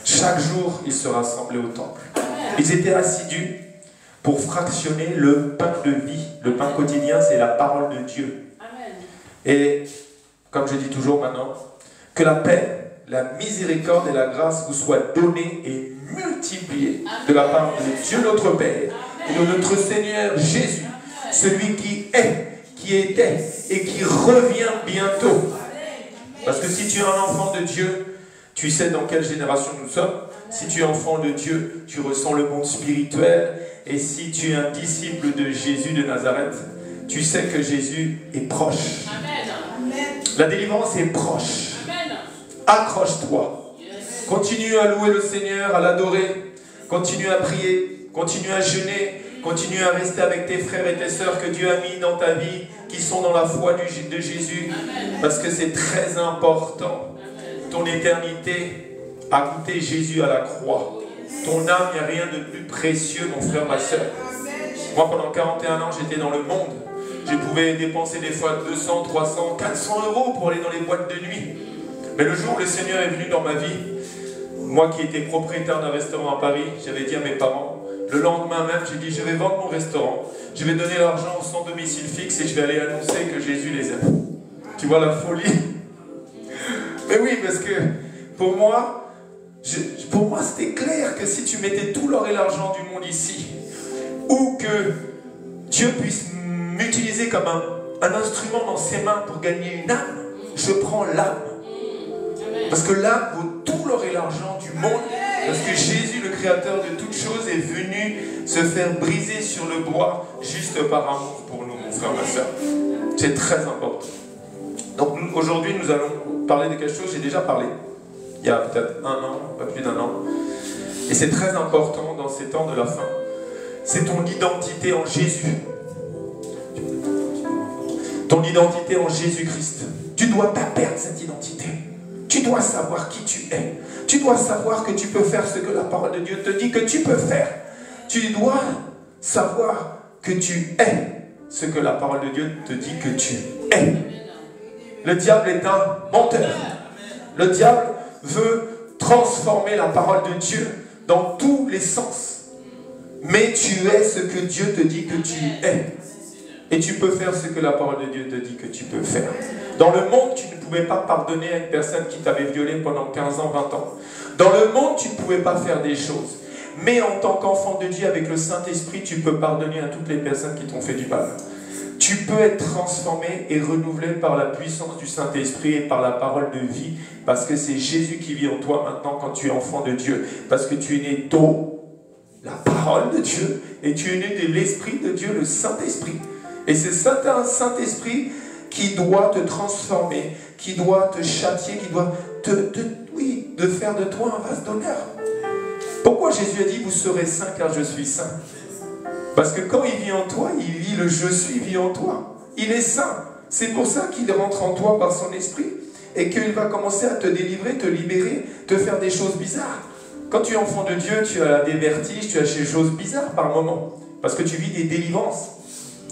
Chaque jour, ils se rassemblaient au temple. Ils étaient assidus pour fractionner le pain de vie. Le pain quotidien, c'est la parole de Dieu. Et, comme je dis toujours maintenant, que la paix, la miséricorde et la grâce vous soient données et multipliées de la part de Dieu notre Père et de notre Seigneur Jésus, celui qui est, qui était et qui revient bientôt. Parce que si tu es un enfant de Dieu, tu sais dans quelle génération nous sommes. Si tu es enfant de Dieu, tu ressens le monde spirituel. Et si tu es un disciple de Jésus de Nazareth, tu sais que Jésus est proche. La délivrance est proche. Accroche-toi. Continue à louer le Seigneur, à l'adorer. Continue à prier. Continue à jeûner. Continue à rester avec tes frères et tes sœurs que Dieu a mis dans ta vie, qui sont dans la foi de Jésus. Parce que c'est très important. Ton éternité a coûté Jésus à la croix. Ton âme, il n'y a rien de plus précieux, mon frère, ma soeur. Moi, pendant 41 ans, j'étais dans le monde. Je pouvais dépenser des fois 200, 300, 400 euros pour aller dans les boîtes de nuit. Mais le jour où le Seigneur est venu dans ma vie, moi qui étais propriétaire d'un restaurant à Paris, j'avais dit à mes parents, le lendemain même, j'ai dit, je vais vendre mon restaurant, je vais donner l'argent au sans domicile fixe et je vais aller annoncer que Jésus les aime. Tu vois la folie? Mais oui, parce que pour moi c'était clair que si tu mettais tout l'or et l'argent du monde ici, ou que Dieu puisse m'utiliser comme un instrument dans ses mains pour gagner une âme, je prends l'âme. Parce que l'âme vaut tout l'or et l'argent du monde, parce que Jésus, le créateur de toutes choses, est venu se faire briser sur le bois juste par amour pour nous, mon frère, ma soeur. C'est très important. Donc aujourd'hui, nous allons parler de quelque chose, j'ai déjà parlé, il y a peut-être un an, pas plus d'un an. Et c'est très important dans ces temps de la fin. C'est ton identité en Jésus. Ton identité en Jésus-Christ. Tu ne dois pas perdre cette identité. Tu dois savoir qui tu es. Tu dois savoir que tu peux faire ce que la parole de Dieu te dit que tu peux faire. Tu dois savoir que tu es ce que la parole de Dieu te dit que tu es. Le diable est un menteur. Le diable veut transformer la parole de Dieu dans tous les sens. Mais tu es ce que Dieu te dit que tu es. Et tu peux faire ce que la parole de Dieu te dit que tu peux faire. Dans le monde, tu ne pouvais pas pardonner à une personne qui t'avait violé pendant 15 ans, 20 ans. Dans le monde, tu ne pouvais pas faire des choses. Mais en tant qu'enfant de Dieu, avec le Saint-Esprit, tu peux pardonner à toutes les personnes qui t'ont fait du mal. Tu peux être transformé et renouvelé par la puissance du Saint-Esprit et par la parole de vie, parce que c'est Jésus qui vit en toi maintenant quand tu es enfant de Dieu. Parce que tu es né d'eau, la parole de Dieu, et tu es né de l'Esprit de Dieu, le Saint-Esprit. Et c'est un Saint-Esprit qui doit te transformer, qui doit te châtier, qui doit de faire de toi un vase d'honneur. Pourquoi Jésus a dit, vous serez saints car je suis saint? Parce que quand il vit en toi, il vit le je suis vit en toi. Il est saint. C'est pour ça qu'il rentre en toi par son esprit et qu'il va commencer à te délivrer, te libérer, te faire des choses bizarres. Quand tu es enfant de Dieu, tu as des vertiges, tu as des choses bizarres par moments. Parce que tu vis des délivrances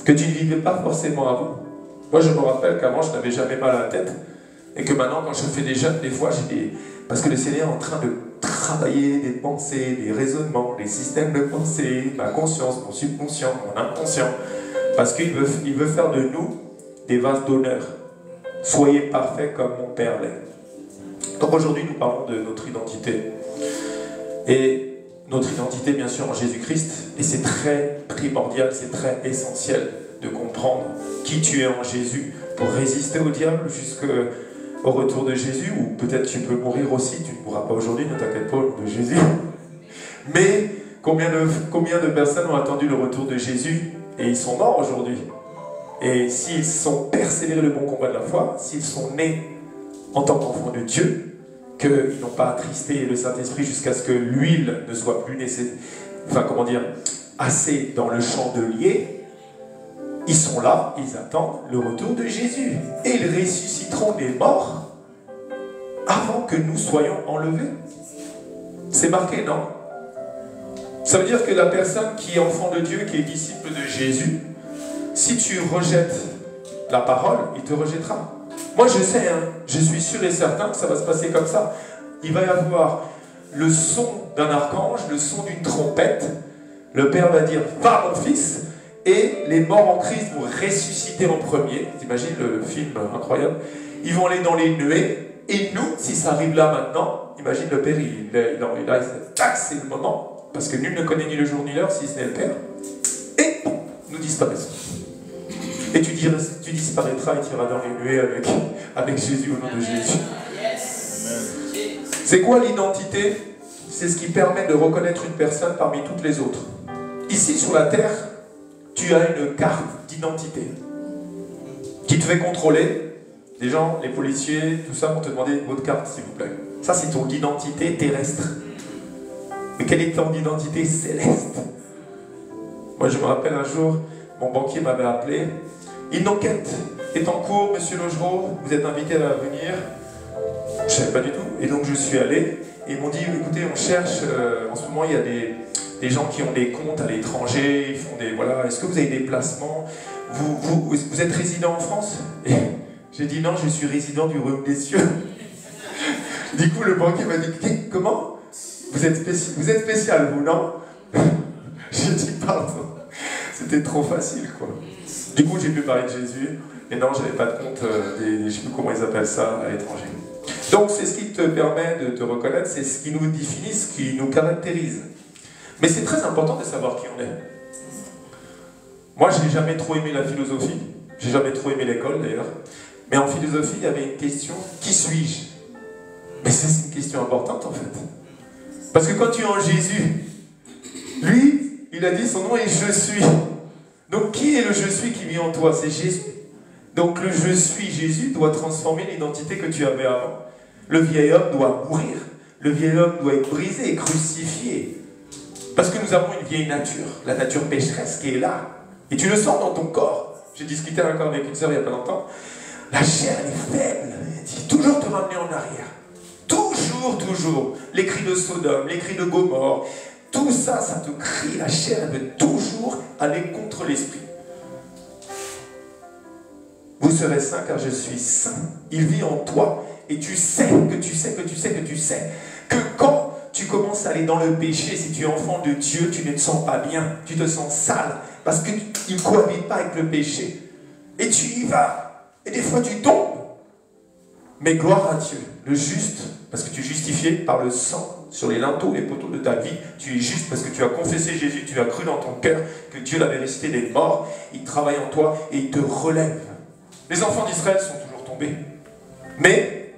que tu ne vivais pas forcément avant. Moi, je me rappelle qu'avant, je n'avais jamais mal à la tête. Et que maintenant, quand je fais des jeûnes, des fois, j'ai des... Parce que le Seigneur est en train de travailler des pensées, des raisonnements, des systèmes de pensée, ma conscience, mon subconscient, mon inconscient. Parce qu'il veut faire de nous des vases d'honneur. Soyez parfaits comme mon Père l'est. Donc aujourd'hui, nous parlons de notre identité. Et notre identité, bien sûr, en Jésus-Christ. Et c'est très primordial, c'est très essentiel de comprendre qui tu es en Jésus pour résister au diable jusqu'au retour de Jésus. Ou peut-être tu peux mourir aussi, tu ne mourras pas aujourd'hui, ne t'inquiète pas, au nom de Jésus. Mais combien de personnes ont attendu le retour de Jésus et ils sont morts aujourd'hui? Et s'ils sont persévérés le bon combat de la foi, s'ils sont nés en tant qu'enfants de Dieu, qu'ils n'ont pas attristé le Saint-Esprit jusqu'à ce que l'huile ne soit plus assez dans le chandelier, ils sont là, ils attendent le retour de Jésus. Et ils ressusciteront des morts avant que nous soyons enlevés. C'est marqué, non? Ça veut dire que la personne qui est enfant de Dieu, qui est disciple de Jésus, si tu rejettes la parole, il te rejettera. Moi je sais, je suis sûr et certain que ça va se passer comme ça. Il va y avoir le son d'un archange, le son d'une trompette. Le Père va dire « Va, mon fils !» et les morts en Christ vont ressusciter en premier. T'imagines le film incroyable? Ils vont aller dans les nuées. Et nous, si ça arrive là maintenant, imagine le Père, il est là, tac, c'est le moment. Parce que nul ne connaît ni le jour ni l'heure, si ce n'est le Père. Et nous disparaissons. Et tu disparaîtras et tu iras dans les nuées avec Jésus, au nom de Jésus. C'est quoi l'identité? C'est ce qui permet de reconnaître une personne parmi toutes les autres. Ici, sur la terre, tu as une carte d'identité qui te fait contrôler. Les gens, les policiers, tout ça vont te demander votre carte, s'il vous plaît. Ça, c'est ton identité terrestre. Mais quelle est ton identité céleste? Moi, je me rappelle un jour, mon banquier m'avait appelé. Une enquête est en cours, monsieur Logereau, vous êtes invité à venir. Je ne savais pas du tout. Et donc, je suis allé. Et ils m'ont dit, écoutez, on cherche, en ce moment, il y a des gens qui ont des comptes à l'étranger, ils font des... Voilà, est-ce que vous avez des placements? Vous êtes résident en France? Et j'ai dit, non, je suis résident du royaume des cieux. Du coup, le banquier m'a dit, comment? Vous êtes spécial, vous, non? J'ai dit, pardon. C'était trop facile, quoi. Du coup, j'ai pu parler de Jésus. Et non, je n'avais pas de compte, je ne sais plus comment ils appellent ça, à l'étranger. Donc, c'est ce qui te permet de te reconnaître, c'est ce qui nous définit, ce qui nous caractérise. Mais c'est très important de savoir qui on est. Moi, je n'ai jamais trop aimé la philosophie. J'ai jamais trop aimé l'école, d'ailleurs. Mais en philosophie, il y avait une question, qui suis-je? Mais c'est une question importante, en fait. Parce que quand tu es en Jésus, lui, il a dit, son nom est « Je suis ». Donc, qui est le « Je suis » qui vit en toi? C'est Jésus. Donc, le « Je suis » Jésus doit transformer l'identité que tu avais avant. Le vieil homme doit mourir. Le vieil homme doit être brisé et crucifié. Parce que nous avons une vieille nature, la nature pécheresse qui est là. Et tu le sens dans ton corps. J'ai discuté encore avec une sœur il n'y a pas longtemps. La chair, elle est faible. Elle dit toujours te ramener en arrière. Toujours. Les cris de Sodome, les cris de Gomorrhe, tout ça, ça te crie. La chair, elle veut toujours aller contre l'esprit. Vous serez saints car je suis saint. Il vit en toi. Et tu sais que quand tu commences à aller dans le péché, si tu es enfant de Dieu, tu ne te sens pas bien. Tu te sens sale. Parce qu'il ne cohabite pas avec le péché. Et tu y vas. Et des fois, tu tombes. Mais gloire à Dieu, le juste, parce que tu es justifié par le sang sur les linteaux, les poteaux de ta vie. Tu es juste parce que tu as confessé Jésus, tu as cru dans ton cœur que Dieu l'avait ressuscité des morts. Il travaille en toi et il te relève. Les enfants d'Israël sont toujours tombés. Mais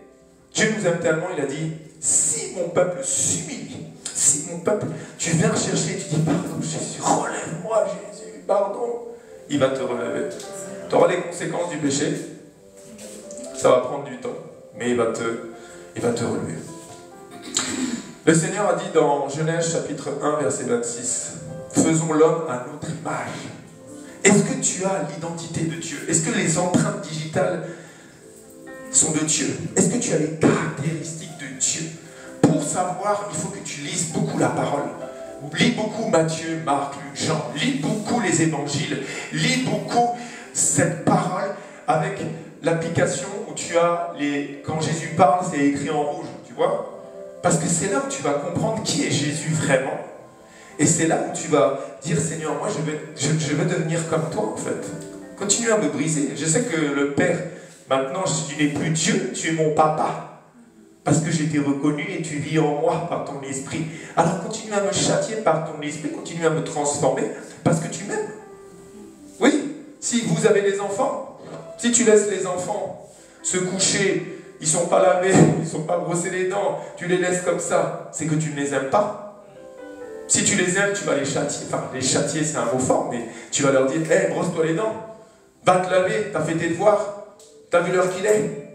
Dieu nous aime tellement, il a dit, si mon peuple s'humilie, si mon peuple, tu viens chercher, tu dis, pardon Jésus, relève-moi Jésus, pardon. Il va te relever. Tu auras les conséquences du péché. Ça va prendre du temps. Mais il va te relever. Le Seigneur a dit dans Genèse chapitre 1 verset 26, faisons l'homme à notre image. Est-ce que tu as l'identité de Dieu? Est-ce que les empreintes digitales sont de Dieu? Est-ce que tu as les caractéristiques de Dieu? Pour savoir, il faut que tu lises beaucoup la parole. Lis beaucoup Matthieu, Marc, Luc, Jean. Lis beaucoup les évangiles. Lis beaucoup cette parole avec l'application où tu as quand Jésus parle, c'est écrit en rouge, tu vois? Parce que c'est là où tu vas comprendre qui est Jésus vraiment. Et c'est là où tu vas dire, Seigneur, moi je veux devenir comme toi en fait. Continue à me briser. Je sais que le Père, maintenant tu n'es plus Dieu, tu es mon papa. Parce que j'ai été reconnu et tu vis en moi par ton esprit. Alors continue à me châtier par ton esprit, continue à me transformer parce que tu m'aimes. Oui, si vous avez des enfants, si tu laisses les enfants se coucher, ils ne sont pas lavés, ils ne sont pas brossés les dents, tu les laisses comme ça, c'est que tu ne les aimes pas. Si tu les aimes, tu vas les châtier. Enfin, les châtier, c'est un mot fort, mais tu vas leur dire, hey, brosse-toi les dents, va te laver, t'as fait tes devoirs, t'as vu l'heure qu'il est.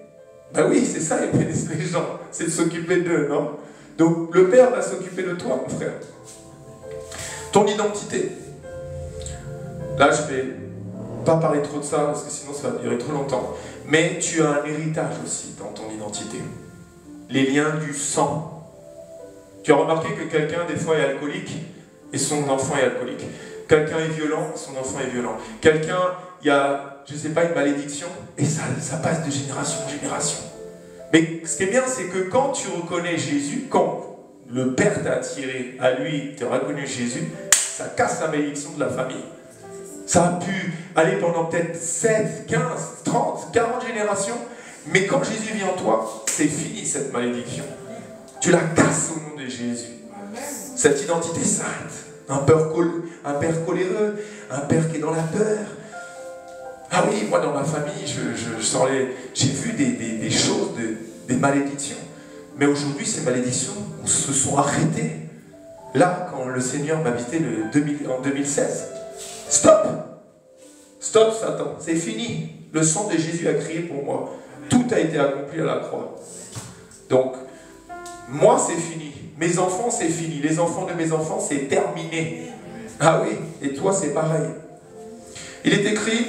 Ben oui, c'est ça, les gens, c'est de s'occuper d'eux, non? Donc, le Père va s'occuper de toi, mon frère. Ton identité. Là, je vais pas parler trop de ça, parce que sinon ça va durer trop longtemps. Mais tu as un héritage aussi dans ton identité. Les liens du sang. Tu as remarqué que quelqu'un, des fois, est alcoolique, et son enfant est alcoolique. Quelqu'un est violent, son enfant est violent. Quelqu'un, il y a, je ne sais pas, une malédiction, et ça passe de génération en génération. Mais ce qui est bien, c'est que quand tu reconnais Jésus, quand le père t'a attiré à lui, tu as reconnu Jésus, ça casse la malédiction de la famille. Ça a pu aller pendant peut-être 7, 15, 30, 40 générations, mais quand Jésus vit en toi, c'est fini cette malédiction. Tu la casses au nom de Jésus. Cette identité s'arrête. Un père coléreux, un père qui est dans la peur. Ah oui, moi dans ma famille, j'ai vu des choses, des malédictions. Mais aujourd'hui, ces malédictions se sont arrêtées. Là, quand le Seigneur m'a visité en 2016. Stop! Stop, Satan, c'est fini. Le sang de Jésus a crié pour moi. Tout a été accompli à la croix. Donc, moi, c'est fini. Mes enfants, c'est fini. Les enfants de mes enfants, c'est terminé. Ah oui, et toi, c'est pareil. Il est écrit,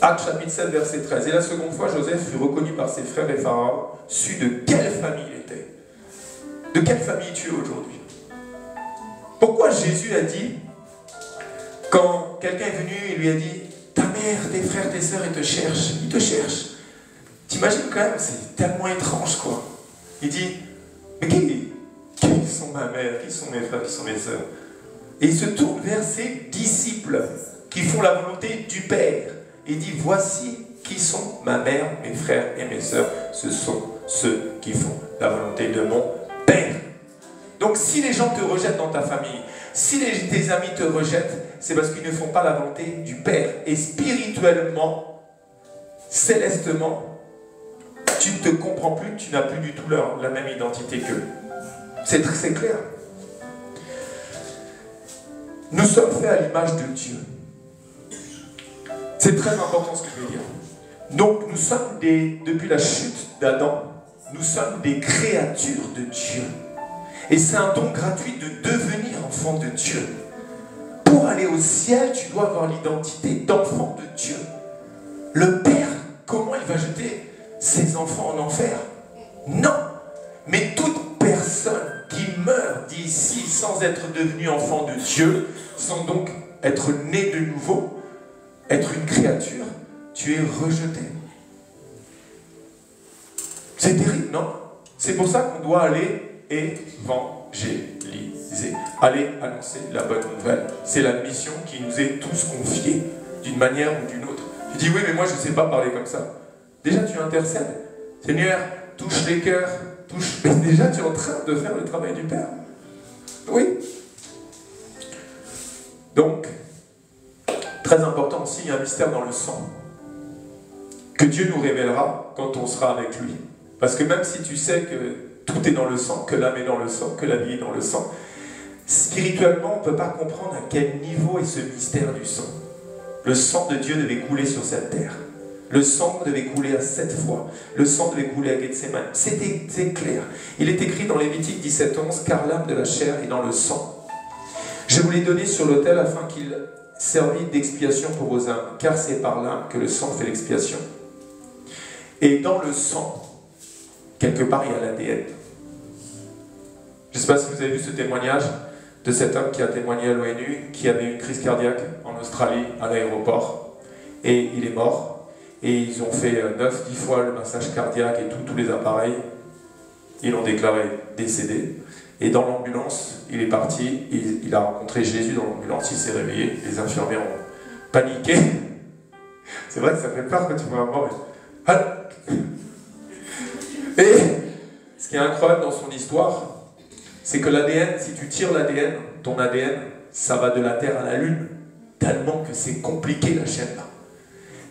Actes chapitre 7, verset 13. Et la seconde fois, Joseph fut reconnu par ses frères et Pharaon, sut de quelle famille il était. De quelle famille tu es aujourd'hui? Pourquoi Jésus a dit, quand quelqu'un est venu, il lui a dit, ta mère, tes frères, tes sœurs, ils te cherchent. Ils te cherchent. T'imagines quand même, c'est tellement étrange, quoi. Il dit, mais qui sont ma mère, qui sont mes frères, qui sont mes sœurs? Et il se tourne vers ses disciples qui font la volonté du Père. Il dit, voici qui sont ma mère, mes frères et mes sœurs. Ce sont ceux qui font la volonté de mon Père. Donc si les gens te rejettent dans ta famille, si tes amis te rejettent, c'est parce qu'ils ne font pas la volonté du Père. Et spirituellement, célestement, tu ne te comprends plus, tu n'as plus du tout la même identité qu'eux. C'est clair. Nous sommes faits à l'image de Dieu. C'est très important ce que je vais dire. Donc nous sommes depuis la chute d'Adam, nous sommes des créatures de Dieu. Et c'est un don gratuit de devenir enfant de Dieu. Pour aller au ciel, tu dois avoir l'identité d'enfant de Dieu. Le Père, comment il va jeter ses enfants en enfer? Non. Mais toute personne qui meurt d'ici sans être devenue enfant de Dieu, sans donc être né de nouveau, être une créature, tu es rejeté. C'est terrible, non? C'est pour ça qu'on doit aller évangéliser, aller annoncer la bonne nouvelle. C'est la mission qui nous est tous confiée, d'une manière ou d'une autre. Tu dis, oui, mais moi je ne sais pas parler comme ça. Déjà, tu intercèdes. Seigneur, touche les cœurs, touche... Mais déjà, tu es en train de faire le travail du Père. Oui. Donc, très important aussi, il y a un mystère dans le sang que Dieu nous révélera quand on sera avec lui. Parce que même si tu sais que tout est dans le sang, que l'âme est dans le sang, que la vie est dans le sang, spirituellement, on ne peut pas comprendre à quel niveau est ce mystère du sang. Le sang de Dieu devait couler sur cette terre. Le sang devait couler à 7 fois. Le sang devait couler à Gethsémane. C'est clair. Il est écrit dans Lévitique 17:11, car l'âme de la chair est dans le sang. Je vous l'ai donné sur l'autel afin qu'il servit d'expiation pour vos âmes, car c'est par l'âme que le sang fait l'expiation. Et dans le sang, quelque part, il y a l'ADN. Je ne sais pas si vous avez vu ce témoignage de cet homme qui a témoigné à l'ONU, qui avait une crise cardiaque en Australie, à l'aéroport, et il est mort. Et ils ont fait 9-10 fois le massage cardiaque et tous les appareils. Ils l'ont déclaré décédé. Et dans l'ambulance, il est parti, il a rencontré Jésus dans l'ambulance, il s'est réveillé, les infirmières ont paniqué. C'est vrai que ça fait peur quand tu vois un mort. Et ce qui est incroyable dans son histoire, c'est que l'ADN, si tu tires l'ADN, ton ADN, ça va de la Terre à la Lune, tellement que c'est compliqué la chaîne là.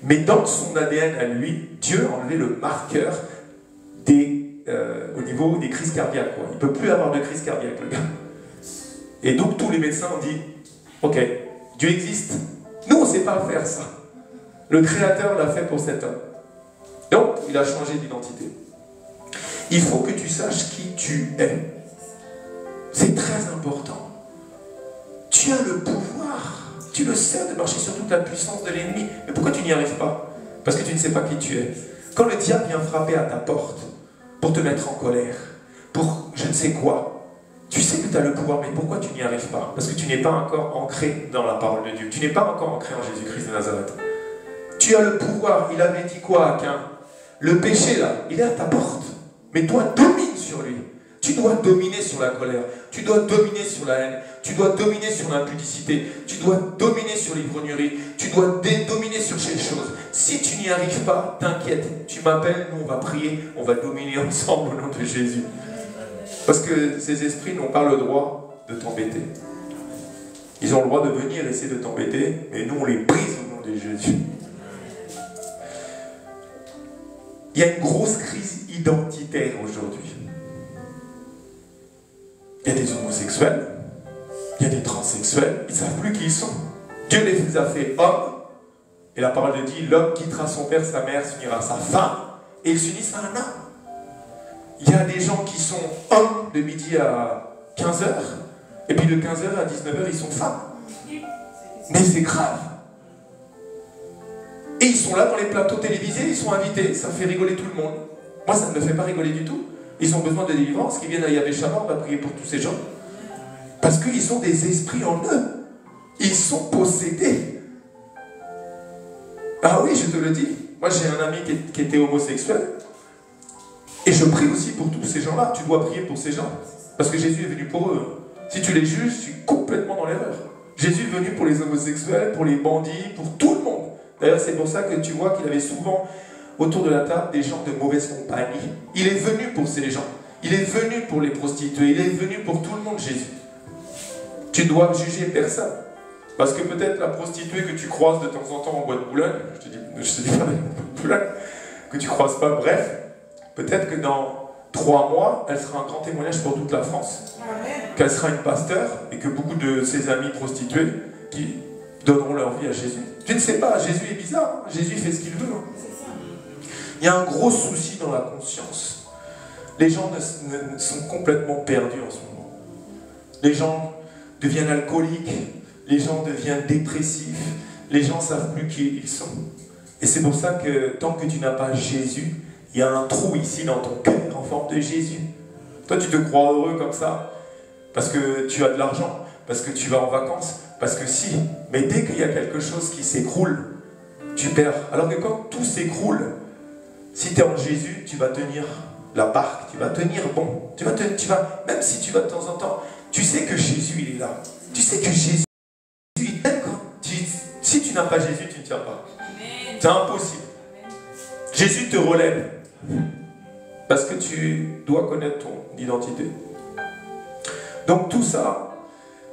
Mais dans son ADN à lui, Dieu a enlevé le marqueur au niveau des crises cardiaques. Quoi. Il ne peut plus avoir de crise cardiaque, le gars. Et donc tous les médecins ont dit, ok, Dieu existe. Nous, on ne sait pas faire ça. Le Créateur l'a fait pour cet homme. Donc, il a changé d'identité. Il faut que tu saches qui tu es. C'est très important. Tu as le pouvoir. Tu le sais de marcher sur toute la puissance de l'ennemi. Mais pourquoi tu n'y arrives pas? Parce que tu ne sais pas qui tu es. Quand le diable vient frapper à ta porte pour te mettre en colère, pour je ne sais quoi, tu sais que tu as le pouvoir, mais pourquoi tu n'y arrives pas? Parce que tu n'es pas encore ancré dans la parole de Dieu. Tu n'es pas encore ancré en Jésus-Christ de Nazareth. Tu as le pouvoir. Il avait dit quoi à Caïn? Le péché là, il est à ta porte. Mais toi, domine sur lui. Tu dois dominer sur la colère, tu dois dominer sur la haine, tu dois dominer sur l'impudicité, tu dois dominer sur l'ivrognerie, tu dois dominer sur ces choses. Si tu n'y arrives pas, t'inquiète, tu m'appelles, nous on va prier, on va dominer ensemble au nom de Jésus. Parce que ces esprits n'ont pas le droit de t'embêter. Ils ont le droit de venir essayer de t'embêter, mais nous on les brise au nom de Jésus. Il y a une grosse crise identitaire aujourd'hui. Il y a des homosexuels, il y a des transsexuels, ils ne savent plus qui ils sont. Dieu les a fait hommes, et la parole de dit, l'homme quittera son père, sa mère, s'unira à sa femme, et ils s'unissent à un homme. Il y a des gens qui sont hommes de midi à 15h, et puis de 15h à 19h, ils sont femmes. Mais c'est grave. Et ils sont là dans les plateaux télévisés, ils sont invités, ça fait rigoler tout le monde. Moi, ça ne me fait pas rigoler du tout. Ils ont besoin de délivrance, qu'ils viennent à Yahvé Shammah, on va prier pour tous ces gens. Parce qu'ils ont des esprits en eux. Ils sont possédés. Ah oui, je te le dis. Moi, j'ai un ami qui était homosexuel. Et je prie aussi pour tous ces gens-là. Tu dois prier pour ces gens. Parce que Jésus est venu pour eux. Si tu les juges, tu es complètement dans l'erreur. Jésus est venu pour les homosexuels, pour les bandits, pour tout le monde. D'ailleurs, c'est pour ça que tu vois qu'il avait souvent autour de la table des gens de mauvaise compagnie. Il est venu pour ces gens. Il est venu pour les prostituées. Il est venu pour tout le monde, Jésus. Tu dois juger personne. Parce que peut-être la prostituée que tu croises de temps en temps en bois de Boulogne, je te dis pas de Boulogne, que tu croises pas, bref, peut-être que dans 3 mois, elle sera un grand témoignage pour toute la France. Qu'elle sera une pasteur et que beaucoup de ses amis prostituées qui donneront leur vie à Jésus. Tu ne sais pas, Jésus est bizarre. Jésus fait ce qu'il veut. Il y a un gros souci dans la conscience. Les gens sont complètement perdus en ce moment. Les gens deviennent alcooliques, les gens deviennent dépressifs, les gens ne savent plus qui ils sont. Et c'est pour ça que tant que tu n'as pas Jésus, il y a un trou ici dans ton cœur en forme de Jésus. Toi, tu te crois heureux comme ça, parce que tu as de l'argent, parce que tu vas en vacances, parce que si. Mais dès qu'il y a quelque chose qui s'écroule, tu perds. Alors que quand tout s'écroule, si tu es en Jésus, tu vas tenir la barque, tu vas tenir bon. Même si tu vas de temps en temps, tu sais que Jésus, il est là. Tu sais que Jésus, il est là. Si tu n'as pas Jésus, tu ne tiens pas. C'est impossible. Jésus te relève. Parce que tu dois connaître ton identité. Donc tout ça,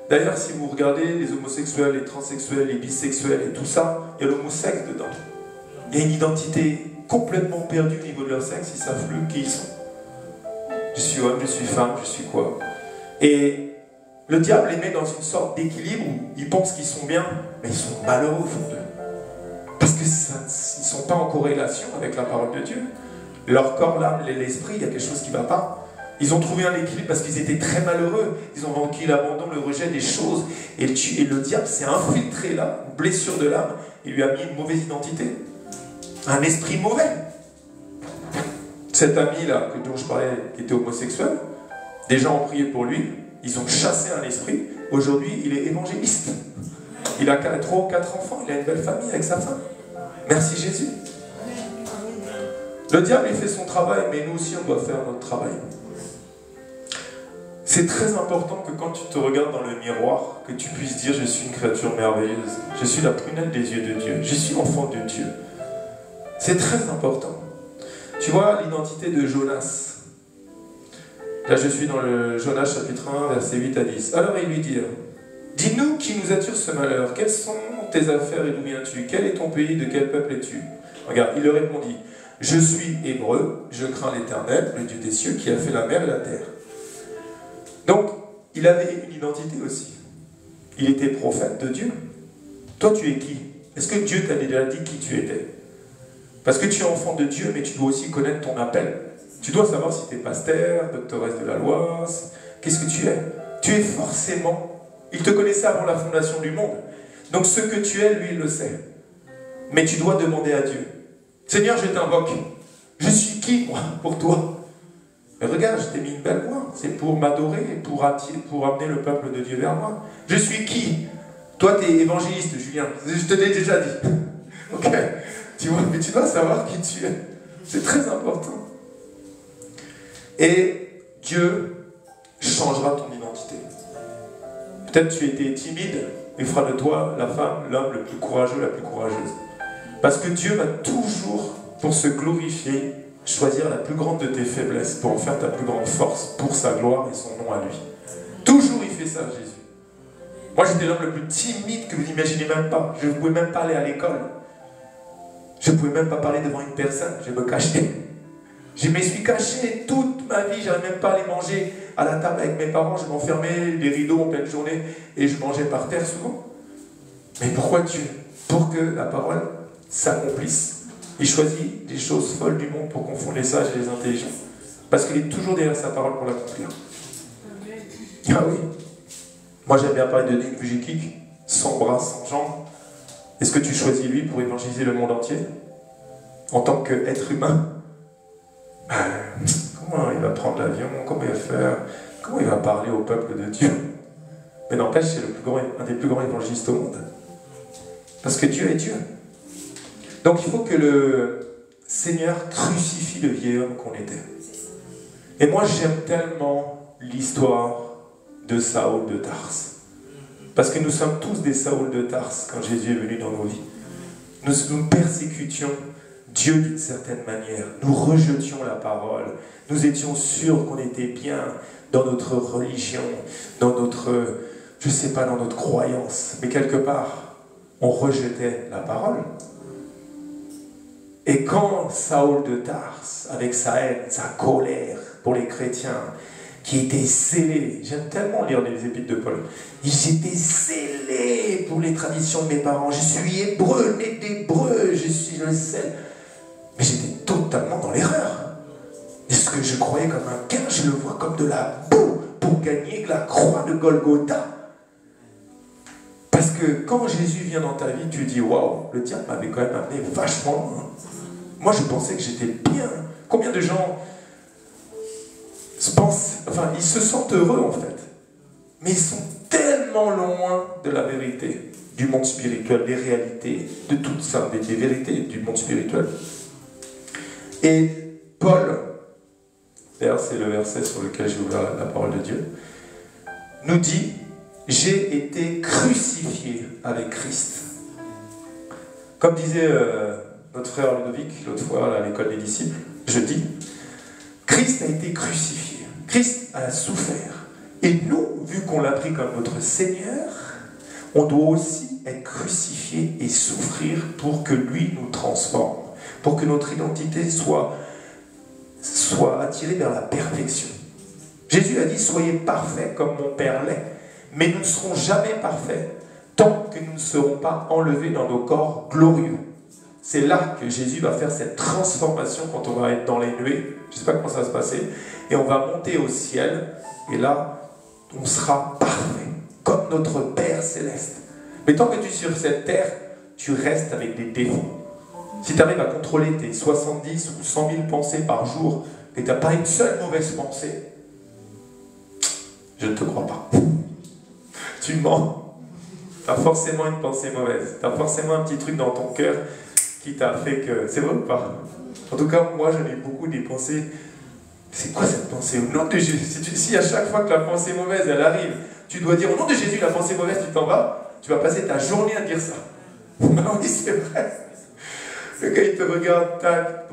d'ailleurs, si vous regardez les homosexuels, les transsexuels, les bisexuels et tout ça, il y a l'homosexe dedans. Il y a une identité complètement perdue au niveau de leur sexe, ils ne savent plus qui ils sont. Je suis homme, je suis femme, je suis quoi. Et le diable les met dans une sorte d'équilibre où ils pensent qu'ils sont bien, mais ils sont malheureux au fond d'eux. Parce qu'ils ne sont pas en corrélation avec la parole de Dieu. Leur corps, l'âme, l'esprit, il y a quelque chose qui ne va pas. Ils ont trouvé un équilibre parce qu'ils étaient très malheureux. Ils ont vaincu l'abandon, le rejet des choses. Et le diable s'est infiltré là, une blessure de l'âme, il lui a mis une mauvaise identité. Un esprit mauvais. Cet ami-là, dont je parlais, qui était homosexuel, des gens ont prié pour lui, ils ont chassé un esprit. Aujourd'hui, il est évangéliste. Il a 3 ou 4 enfants, il a une belle famille avec sa femme. Merci Jésus. Le diable, il fait son travail, mais nous aussi, on doit faire notre travail. C'est très important que quand tu te regardes dans le miroir, que tu puisses dire « Je suis une créature merveilleuse. Je suis la prunelle des yeux de Dieu. Je suis enfant de Dieu. » C'est très important. Tu vois l'identité de Jonas. Là, je suis dans le Jonas chapitre 1, versets 8 à 10. Alors ils lui dirent « Dis-nous qui nous attire ce malheur. Quelles sont tes affaires et d'où viens-tu? Quel est ton pays? De quel peuple es-tu » Regarde, il leur répondit « Je suis hébreu, je crains l'Éternel, le Dieu des cieux, qui a fait la mer et la terre. » Donc, il avait une identité aussi. Il était prophète de Dieu. Toi, tu es qui? Est-ce que Dieu t'a déjà dit qui tu étais? Parce que tu es enfant de Dieu, mais tu dois aussi connaître ton appel. Tu dois savoir si tu es pasteur, doctoresse de la loi, qu'est-ce que tu es? Tu es forcément... Il te connaissait avant la fondation du monde. Donc ce que tu es, lui, il le sait. Mais tu dois demander à Dieu. Seigneur, je t'invoque. Je suis qui, moi, pour toi? Mais regarde, je t'ai mis une belle voix. C'est pour m'adorer et pour amener le peuple de Dieu vers moi. Je suis qui? Toi, tu es évangéliste, Julien. Je te l'ai déjà dit. Ok? Tu vois, mais tu dois savoir qui tu es. C'est très important. Et Dieu changera ton identité. Peut-être tu étais timide, et fera de toi la femme, l'homme le plus courageux, la plus courageuse. Parce que Dieu va toujours, pour se glorifier, choisir la plus grande de tes faiblesses pour en faire ta plus grande force, pour sa gloire et son nom à lui. Toujours il fait ça, Jésus. Moi j'étais l'homme le plus timide que vous n'imaginez même pas. Je ne pouvais même pas aller à l'école. Je ne pouvais même pas parler devant une personne, je me cachais. Je me suis caché toute ma vie, je n'arrivais même pas à aller manger à la table avec mes parents, je m'enfermais les rideaux en pleine journée et je mangeais par terre souvent. Mais pourquoi Dieu? Pour que la parole s'accomplisse. Il choisit les choses folles du monde pour confondre les sages et les intelligents. Parce qu'il est toujours derrière sa parole pour l'accomplir. Ah oui. Moi j'aime bien parler de Nick Vujicic, sans bras, sans jambes. Est-ce que tu choisis lui pour évangéliser le monde entier? En tant qu'être humain? Comment il va prendre l'avion? Comment il va faire? Comment il va parler au peuple de Dieu? Mais n'empêche, c'est un des plus grands évangélistes au monde. Parce que Dieu est Dieu. Donc il faut que le Seigneur crucifie le vieil homme qu'on était. Et moi j'aime tellement l'histoire de Saoul de Tarse. Parce que nous sommes tous des Saoul de Tarse quand Jésus est venu dans nos vies. Nous persécutions Dieu d'une certaine manière. Nous rejetions la parole. Nous étions sûrs qu'on était bien dans notre religion, dans notre, je ne sais pas, dans notre croyance. Mais quelque part, on rejetait la parole. Et quand Saoul de Tarse, avec sa haine, sa colère pour les chrétiens, qui étaient zélés, j'aime tellement lire les épîtres de Paul, j'étais zélé pour les traditions de mes parents, je suis hébreu, né d'hébreu, je suis le sel. Mais j'étais totalement dans l'erreur. Et ce que je croyais comme un gain, je le vois comme de la boue pour gagner la croix de Golgotha. Parce que quand Jésus vient dans ta vie, tu dis waouh, le diable m'avait quand même amené vachement loin. Moi je pensais que j'étais bien. Combien de gens ils se sentent heureux en fait, mais ils sont tellement loin de la vérité, du monde spirituel, des réalités, de tout ça, des vérités du monde spirituel. Et Paul, d'ailleurs c'est le verset sur lequel j'ai ouvert la parole de Dieu, nous dit « J'ai été crucifié avec Christ ». Comme disait notre frère Ludovic l'autre fois à l'école des disciples, jeudi, Christ a été crucifié, Christ a souffert. Et nous, vu qu'on l'a pris comme notre Seigneur, on doit aussi être crucifié et souffrir pour que lui nous transforme, pour que notre identité soit attirée vers la perfection. Jésus a dit « Soyez parfaits comme mon Père l'est ». Mais nous ne serons jamais parfaits tant que nous ne serons pas enlevés dans nos corps glorieux. C'est là que Jésus va faire cette transformation quand on va être dans les nuées. Je ne sais pas comment ça va se passer. Et on va monter au ciel. Et là, on sera parfait, comme notre Père céleste. Mais tant que tu es sur cette terre, tu restes avec des défauts. Si tu arrives à contrôler tes 70 ou 100 000 pensées par jour, et tu n'as pas une seule mauvaise pensée, je ne te crois pas. Tu mens. Tu as forcément une pensée mauvaise. Tu as forcément un petit truc dans ton cœur qui t'a fait que... C'est vrai ou pas? En tout cas, moi, j'en ai beaucoup des pensées. C'est quoi cette pensée? Au nom de Jésus. Si à chaque fois que la pensée mauvaise, elle arrive, tu dois dire au nom de Jésus, la pensée mauvaise, tu t'en vas, tu vas passer ta journée à dire ça. Ben oui, c'est vrai. Le gars, il te regarde, tac,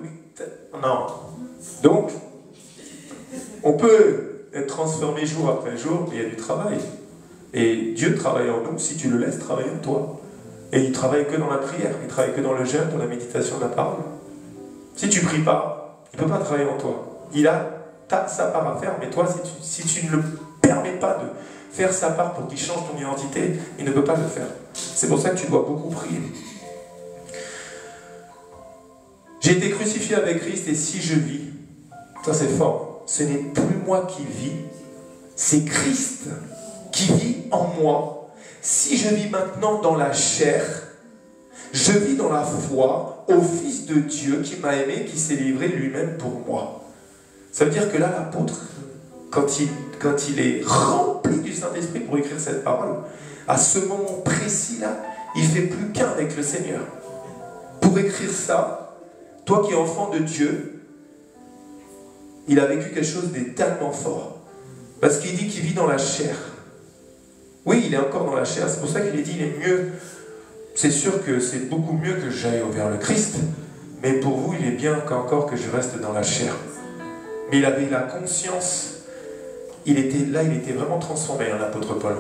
non. Donc, on peut être transformé jour après jour, mais il y a du travail. Et Dieu travaille en nous si tu le laisses travailler en toi. Et il ne travaille que dans la prière, il ne travaille que dans le jeûne, dans la méditation de la parole. Si tu ne pries pas, il ne peut pas travailler en toi. Il a sa part à faire, mais toi, si tu ne le permets pas de faire sa part pour qu'il change ton identité, il ne peut pas le faire. C'est pour ça que tu dois beaucoup prier. J'ai été crucifié avec Christ et si je vis, ça c'est fort, ce n'est plus moi qui vis, c'est Christ qui vit en moi. Si je vis maintenant dans la chair, je vis dans la foi au Fils de Dieu qui m'a aimé, qui s'est livré lui-même pour moi. Ça veut dire que là, l'apôtre, quand il est rempli du Saint-Esprit pour écrire cette parole, à ce moment précis-là, il ne fait plus qu'un avec le Seigneur. Pour écrire ça, toi qui es enfant de Dieu, il a vécu quelque chose de tellement fort. Parce qu'il dit qu'il vit dans la chair. Oui, il est encore dans la chair. C'est pour ça qu'il est dit, il est mieux. C'est sûr que c'est beaucoup mieux que j'aille vers le Christ. Mais pour vous, il est bien qu'encore que je reste dans la chair. Mais il avait la conscience. Il était vraiment transformé, hein, l'apôtre Paul.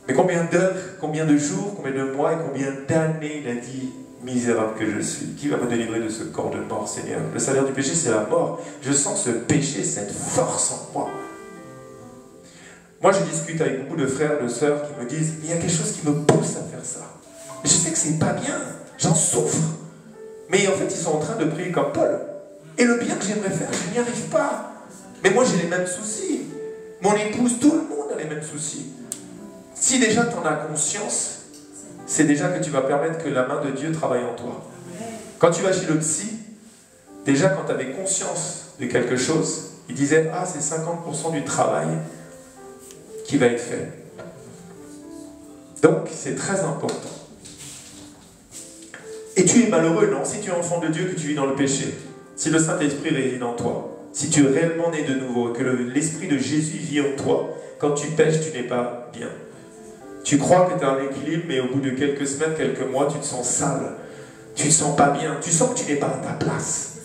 Mais combien d'heures, combien de jours, combien de mois et combien d'années il a dit, misérable que je suis, qui va me délivrer de ce corps de mort, Seigneur? Le salaire du péché, c'est la mort. Je sens ce péché, cette force en moi. Moi, je discute avec beaucoup de frères, de sœurs qui me disent, il y a quelque chose qui me pousse à faire ça. Je sais que c'est pas bien, j'en souffre. Mais en fait, ils sont en train de prier comme Paul. Et le bien que j'aimerais faire, je n'y arrive pas. Mais moi, j'ai les mêmes soucis. Mon épouse, tout le monde a les mêmes soucis. Si déjà tu en as conscience, c'est déjà que tu vas permettre que la main de Dieu travaille en toi. Quand tu vas chez le psy, déjà quand tu avais conscience de quelque chose, il disait, ah, c'est 50% du travail qui va être fait. Donc, c'est très important. Et tu es malheureux, non? Si tu es enfant de Dieu, que tu vis dans le péché, si le Saint-Esprit réside en toi, si tu es réellement né de nouveau, que l'Esprit de Jésus vit en toi, quand tu pêches, tu n'es pas bien. Tu crois que tu as un équilibre, mais au bout de quelques semaines, quelques mois, tu te sens sale. Tu ne te sens pas bien. Tu sens que tu n'es pas à ta place.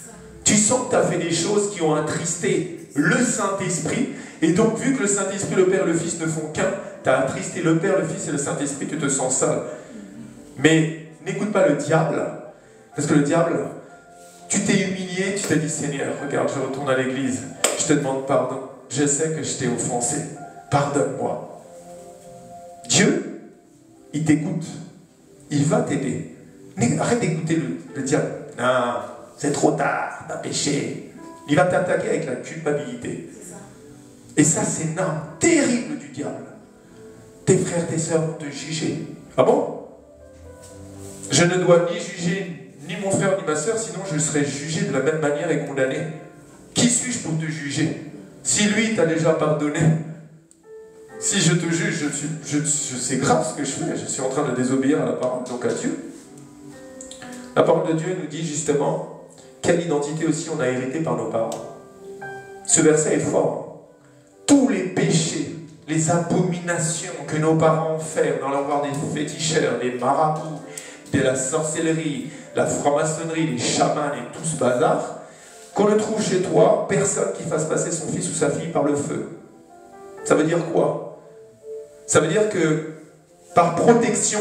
Tu sens que tu as fait des choses qui ont attristé le Saint-Esprit. Et donc, vu que le Saint-Esprit, le Père et le Fils ne font qu'un, tu as attristé le Père, le Fils et le Saint-Esprit, tu te sens sale. Mais n'écoute pas le diable. Parce que le diable, tu t'es humilié, tu t'es dit, Seigneur, regarde, je retourne à l'église. Je te demande pardon. Je sais que je t'ai offensé. Pardonne-moi. Dieu, il t'écoute. Il va t'aider. Arrête d'écouter le diable. Non, c'est trop tard, t'as péché. Il va t'attaquer avec la culpabilité. Et ça, c'est une arme terrible du diable. Tes frères, tes sœurs vont te juger. Ah bon? Je ne dois ni juger ni mon frère ni ma sœur, sinon je serai jugé de la même manière et condamné. Qui suis-je pour te juger? Si lui t'a déjà pardonné, si je te juge, c'est grave ce que je fais. Je suis en train de désobéir à la parole, donc à Dieu. La parole de Dieu nous dit justement quelle identité aussi on a hérité par nos parents. Ce verset est fort. Tous les péchés, les abominations que nos parents ont fait, dans leur voir des féticheurs, des marabouts, de la sorcellerie, la franc-maçonnerie, les chamans et tout ce bazar, qu'on ne trouve chez toi personne qui fasse passer son fils ou sa fille par le feu. Ça veut dire quoi? Ça veut dire que par protection,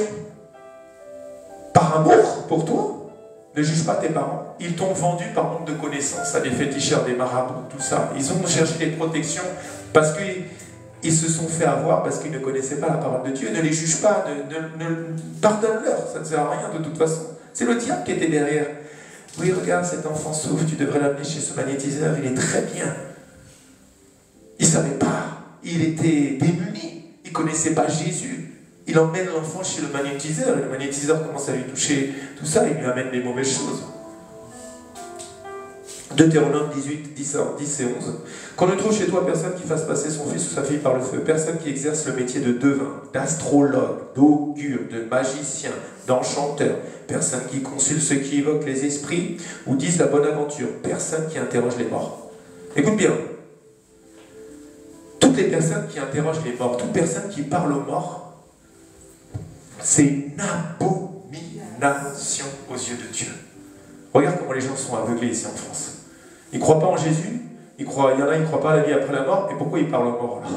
par amour pour toi, ne juge pas tes parents. Ils t'ont vendu par manque de connaissances à des féticheurs, des marabouts, tout ça. Ils ont cherché des protections parce qu'ils se sont fait avoir, parce qu'ils ne connaissaient pas la parole de Dieu. Ne les juge pas, pardonne-leur, ça ne sert à rien de toute façon. C'est le diable qui était derrière. Oui, regarde, cet enfant souffre, tu devrais l'amener chez ce magnétiseur, il est très bien. Il ne savait pas, il était démuni. Il ne connaissait pas Jésus. Il emmène l'enfant chez le magnétiseur. Et le magnétiseur commence à lui toucher tout ça. Il lui amène des mauvaises choses. Deutéronome 18, 10 et 11. Qu'on ne trouve chez toi personne qui fasse passer son fils ou sa fille par le feu. Personne qui exerce le métier de devin, d'astrologue, d'augure, de magicien, d'enchanteur. Personne qui consulte ceux qui évoquent les esprits ou disent la bonne aventure. Personne qui interroge les morts. Écoute bien. Toutes les personnes qui interrogent les morts, toute personne qui parle aux morts, c'est une abomination aux yeux de Dieu. Regarde comment les gens sont aveuglés ici en France. Ils ne croient pas en Jésus, il y en a qui ne croient pas à la vie après la mort, et pourquoi ils parlent aux morts là?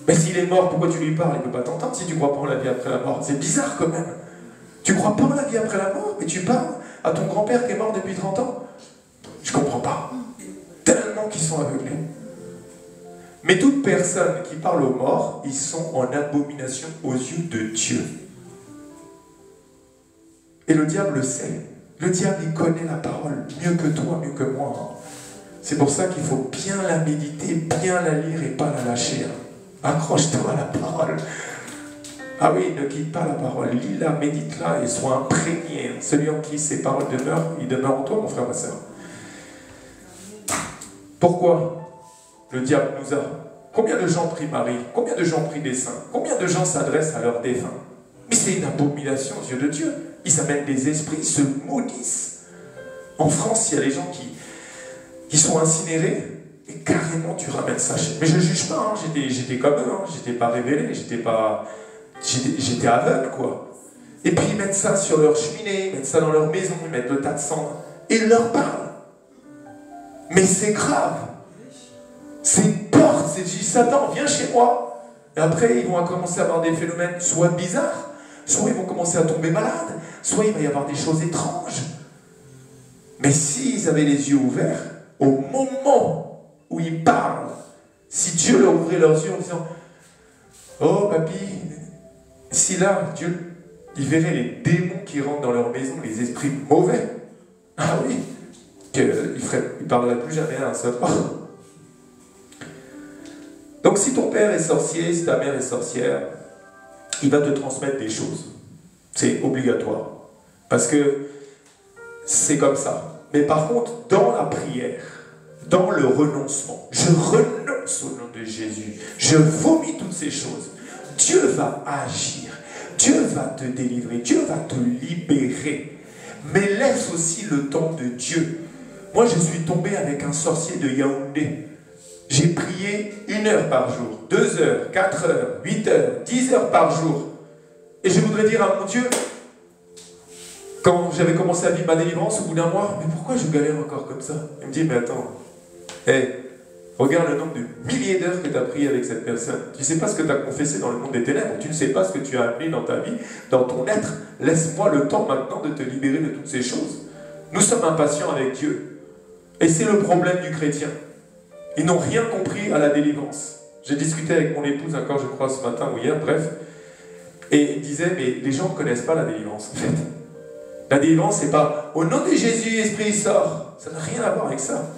Mais s'il est mort, pourquoi tu lui parles? Il ne peut pas t'entendre si tu ne crois pas en la vie après la mort. C'est bizarre quand même. Tu ne crois pas en la vie après la mort, mais tu parles à ton grand-père qui est mort depuis 30 ans? Je ne comprends pas. Tellement qu'ils sont aveuglés. Mais toute personne qui parle aux morts, ils sont en abomination aux yeux de Dieu. Et le diable le sait. Le diable, il connaît la parole mieux que toi, mieux que moi. C'est pour ça qu'il faut bien la méditer, bien la lire et pas la lâcher. Accroche-toi à la parole. Ah oui, ne quitte pas la parole. Lis-la, médite-la et sois imprégné. Celui en qui ces paroles demeurent, il demeure en toi, mon frère, ma soeur. Pourquoi le diable nous a... Combien de gens prient Marie? Combien de gens prient des saints? Combien de gens s'adressent à leurs défunts? Mais c'est une abomination aux yeux de Dieu. Ils s'amènent des esprits, ils se maudissent. En France, il y a des gens qui sont incinérés. Et carrément tu ramènes ça chez... Mais je ne juge pas, hein. J'étais comme eux, hein. J'étais pas révélé, j'étais aveugle, quoi. Et puis ils mettent ça sur leur cheminée, ils mettent ça dans leur maison, ils mettent le tas de cendres, et ils leur parlent. Mais c'est grave. C'est une porte, c'est dit, Satan, viens chez moi. Et après, ils vont commencer à avoir des phénomènes soit bizarres, soit ils vont commencer à tomber malades, soit il va y avoir des choses étranges. Mais s'ils avaient les yeux ouverts, au moment où ils parlent, si Dieu leur ouvrait leurs yeux en disant « Oh, papy », si là, Dieu, il verrait les démons qui rentrent dans leur maison, les esprits mauvais. Ah oui, il ne parlerait plus jamais à un seul. Donc si ton père est sorcier, si ta mère est sorcière, il va te transmettre des choses. C'est obligatoire. Parce que c'est comme ça. Mais par contre, dans la prière, dans le renoncement, je renonce au nom de Jésus. Je vomis toutes ces choses. Dieu va agir. Dieu va te délivrer. Dieu va te libérer. Mais laisse aussi le temps de Dieu. Moi, je suis tombé avec un sorcier de Yaoundé. J'ai prié 1 heure par jour, 2 heures, 4 heures, 8 heures, 10 heures par jour. Et je voudrais dire à mon Dieu, quand j'avais commencé à vivre ma délivrance au bout d'un mois, mais pourquoi je galère encore comme ça? Il me dit, mais attends, regarde le nombre de milliers d'heures que tu as prié avec cette personne. Tu ne sais pas ce que tu as confessé dans le monde des ténèbres, tu ne sais pas ce que tu as amené dans ta vie, dans ton être. Laisse-moi le temps maintenant de te libérer de toutes ces choses. Nous sommes impatients avec Dieu. Et c'est le problème du chrétien. Ils n'ont rien compris à la délivrance. J'ai discuté avec mon épouse encore, je crois, ce matin ou hier, bref, et il disait, mais les gens ne connaissent pas la délivrance, en fait. La délivrance, c'est pas, au nom de Jésus, Esprit sort. Ça n'a rien à voir avec ça.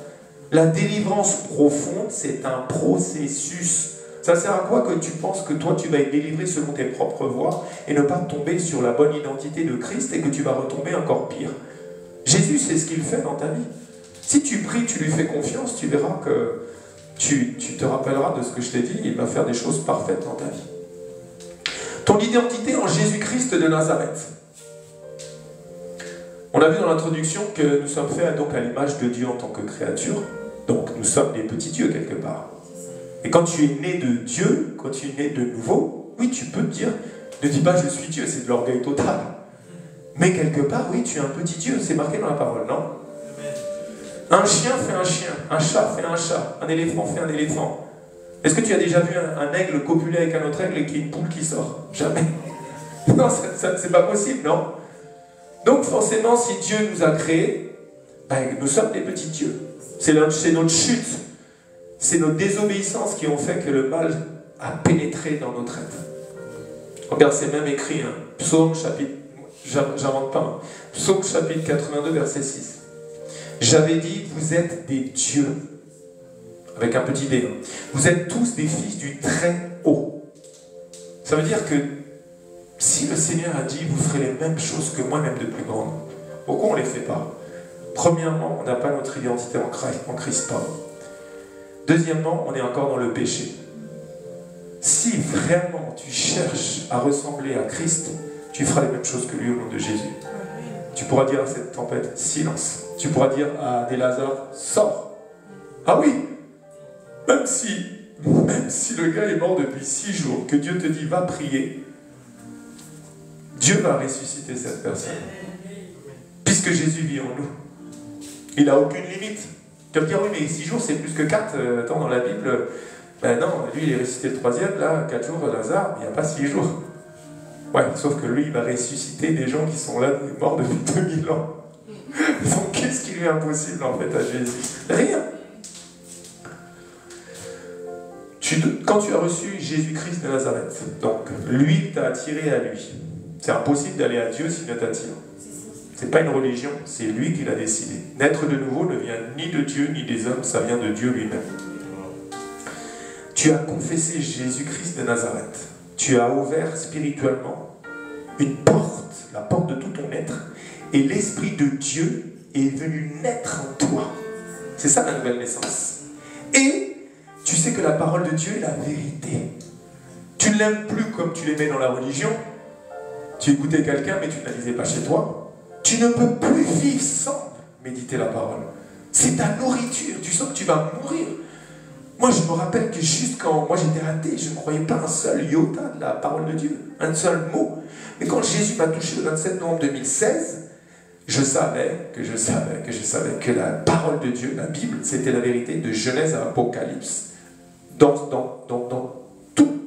La délivrance profonde, c'est un processus. Ça sert à quoi que tu penses que toi, tu vas être délivré selon tes propres voies et ne pas tomber sur la bonne identité de Christ et que tu vas retomber encore pire? Jésus, c'est ce qu'il fait dans ta vie. Si tu pries, tu lui fais confiance, tu verras que tu te rappelleras de ce que je t'ai dit, il va faire des choses parfaites dans ta vie. Ton identité en Jésus-Christ de Nazareth. On a vu dans l'introduction que nous sommes faits donc à l'image de Dieu en tant que créature. Donc nous sommes des petits dieux quelque part. Et quand tu es né de Dieu, quand tu es né de nouveau, oui, tu peux te dire, ne dis pas je suis Dieu, c'est de l'orgueil total. Mais quelque part, oui, tu es un petit Dieu, c'est marqué dans la parole, non? Un chien fait un chien, un chat fait un chat, un éléphant fait un éléphant. Est-ce que tu as déjà vu un aigle copuler avec un autre aigle et qu'il y ait une poule qui sort? Jamais. Non, c'est pas possible, non? Donc forcément, si Dieu nous a créés, ben, nous sommes des petits dieux. C'est notre chute, c'est notre désobéissance qui ont fait que le mal a pénétré dans notre être. Regarde, c'est même écrit, hein. Psaume chapitre, j'invente pas, hein. Psaume chapitre 82, verset 6. J'avais dit, vous êtes des dieux, avec un petit d. Vous êtes tous des fils du Très-Haut. Ça veut dire que si le Seigneur a dit, vous ferez les mêmes choses que moi, même de plus grandes, pourquoi on ne les fait pas? Premièrement, on n'a pas notre identité en Christ. Deuxièmement, on est encore dans le péché. Si vraiment tu cherches à ressembler à Christ, tu feras les mêmes choses que lui au nom de Jésus. Tu pourras dire à cette tempête, silence. Tu pourras dire à des Lazare, sors. Ah oui, même si le gars est mort depuis 6 jours, que Dieu te dit, va prier, Dieu va ressusciter cette personne. Puisque Jésus vit en nous. Il n'a aucune limite. Tu vas me dire, oui, mais 6 jours, c'est plus que 4. Attends, dans la Bible, ben non, lui, il est ressuscité le 3e, là, 4 jours, Lazare, il n'y a pas 6 jours. Ouais, sauf que lui, il va ressusciter des gens qui sont là, morts depuis 2000 ans. Donc, qu'est-ce qui lui est impossible, en fait, à Jésus? Rien. Quand tu as reçu Jésus-Christ de Nazareth, donc, lui t'a attiré à lui. C'est impossible d'aller à Dieu s'il ne t'attire. Ce n'est pas une religion, c'est lui qui l'a décidé. Naître de nouveau ne vient ni de Dieu ni des hommes, ça vient de Dieu lui-même. Tu as confessé Jésus-Christ de Nazareth. Tu as ouvert spirituellement une porte, la porte de tout ton être, et l'Esprit de Dieu est venu naître en toi. C'est ça la nouvelle naissance. Et tu sais que la parole de Dieu est la vérité. Tu ne l'aimes plus comme tu l'aimais dans la religion. Tu écoutais quelqu'un mais tu ne la lisais pas chez toi. Tu ne peux plus vivre sans méditer la parole. C'est ta nourriture. Tu sens que tu vas mourir. Moi, je me rappelle que juste quand moi j'étais athée, je ne croyais pas un seul iota de la parole de Dieu, un seul mot. Mais quand Jésus m'a touché le 27 novembre 2016, je savais que la parole de Dieu, la Bible, c'était la vérité de Genèse à Apocalypse. Dans tout.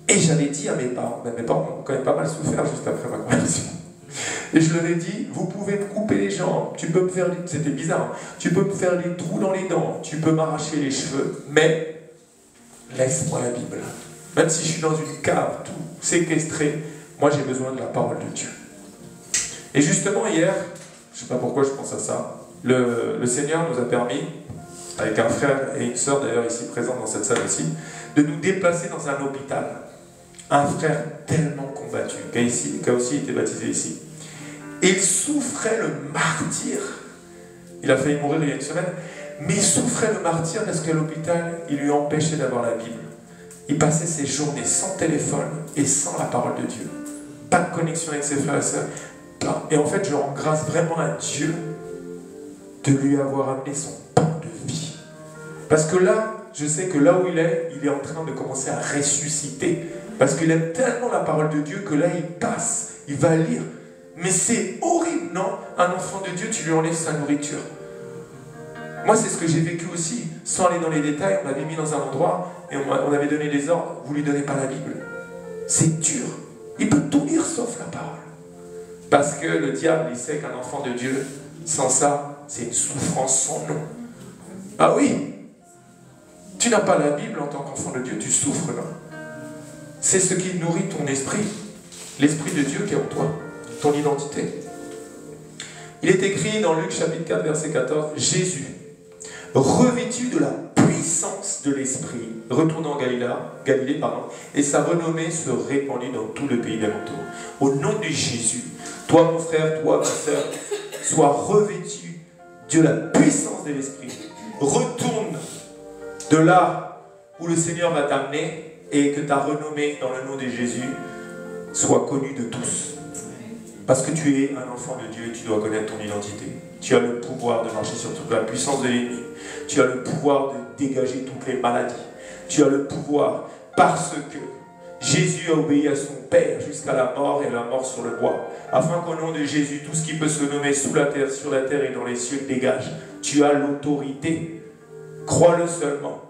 Et j'avais dit à mes parents ont quand même pas mal souffert juste après ma conversion. Et je leur ai dit, vous pouvez me couper les jambes, tu peux me faire c'était bizarre, hein, tu peux me faire les trous dans les dents, tu peux m'arracher les cheveux, mais laisse-moi la Bible. Même si je suis dans une cave, tout séquestré, moi j'ai besoin de la parole de Dieu. Et justement hier, je ne sais pas pourquoi je pense à ça, le Seigneur nous a permis, avec un frère et une sœur d'ailleurs ici présents dans cette salle aussi, de nous déplacer dans un hôpital. Un frère tellement combattu, qui a aussi été baptisé ici. Et il souffrait le martyre. Il a failli mourir il y a une semaine, mais il souffrait le martyre parce qu'à l'hôpital, il lui empêchait d'avoir la Bible. Il passait ses journées sans téléphone et sans la parole de Dieu. Pas de connexion avec ses frères et sœurs. Et en fait, je rends grâce vraiment à Dieu de lui avoir amené son pain de vie. Parce que là, je sais que là où il est en train de commencer à ressusciter. Parce qu'il aime tellement la parole de Dieu que là, il passe, il va lire. Mais c'est horrible, non? Un enfant de Dieu, tu lui enlèves sa nourriture. Moi, c'est ce que j'ai vécu aussi. Sans aller dans les détails, on m'avait mis dans un endroit et on avait donné des ordres. Vous ne lui donnez pas la Bible. C'est dur. Il peut tout lire sauf la parole. Parce que le diable, il sait qu'un enfant de Dieu, sans ça, c'est une souffrance sans nom. Ah oui? Tu n'as pas la Bible en tant qu'enfant de Dieu, tu souffres là. C'est ce qui nourrit ton esprit. L'esprit de Dieu qui est en toi. Ton identité. Il est écrit dans Luc chapitre 4 verset 14, Jésus, revêtu de la puissance de l'esprit, retourna en Galilée, et sa renommée se répandit dans tout le pays d'alentour. Au nom de Jésus, toi mon frère, toi ma soeur, sois revêtu de la puissance de l'esprit. Retourne de là où le Seigneur va t'amener et que ta renommée dans le nom de Jésus soit connue de tous. Parce que tu es un enfant de Dieu et tu dois connaître ton identité. Tu as le pouvoir de marcher sur toute la puissance de l'ennemi. Tu as le pouvoir de dégager toutes les maladies. Tu as le pouvoir parce que Jésus a obéi à son Père jusqu'à la mort et la mort sur le bois. Afin qu'au nom de Jésus, tout ce qui peut se nommer sous la terre, sur la terre et dans les cieux dégage. Tu as l'autorité. Crois-le seulement.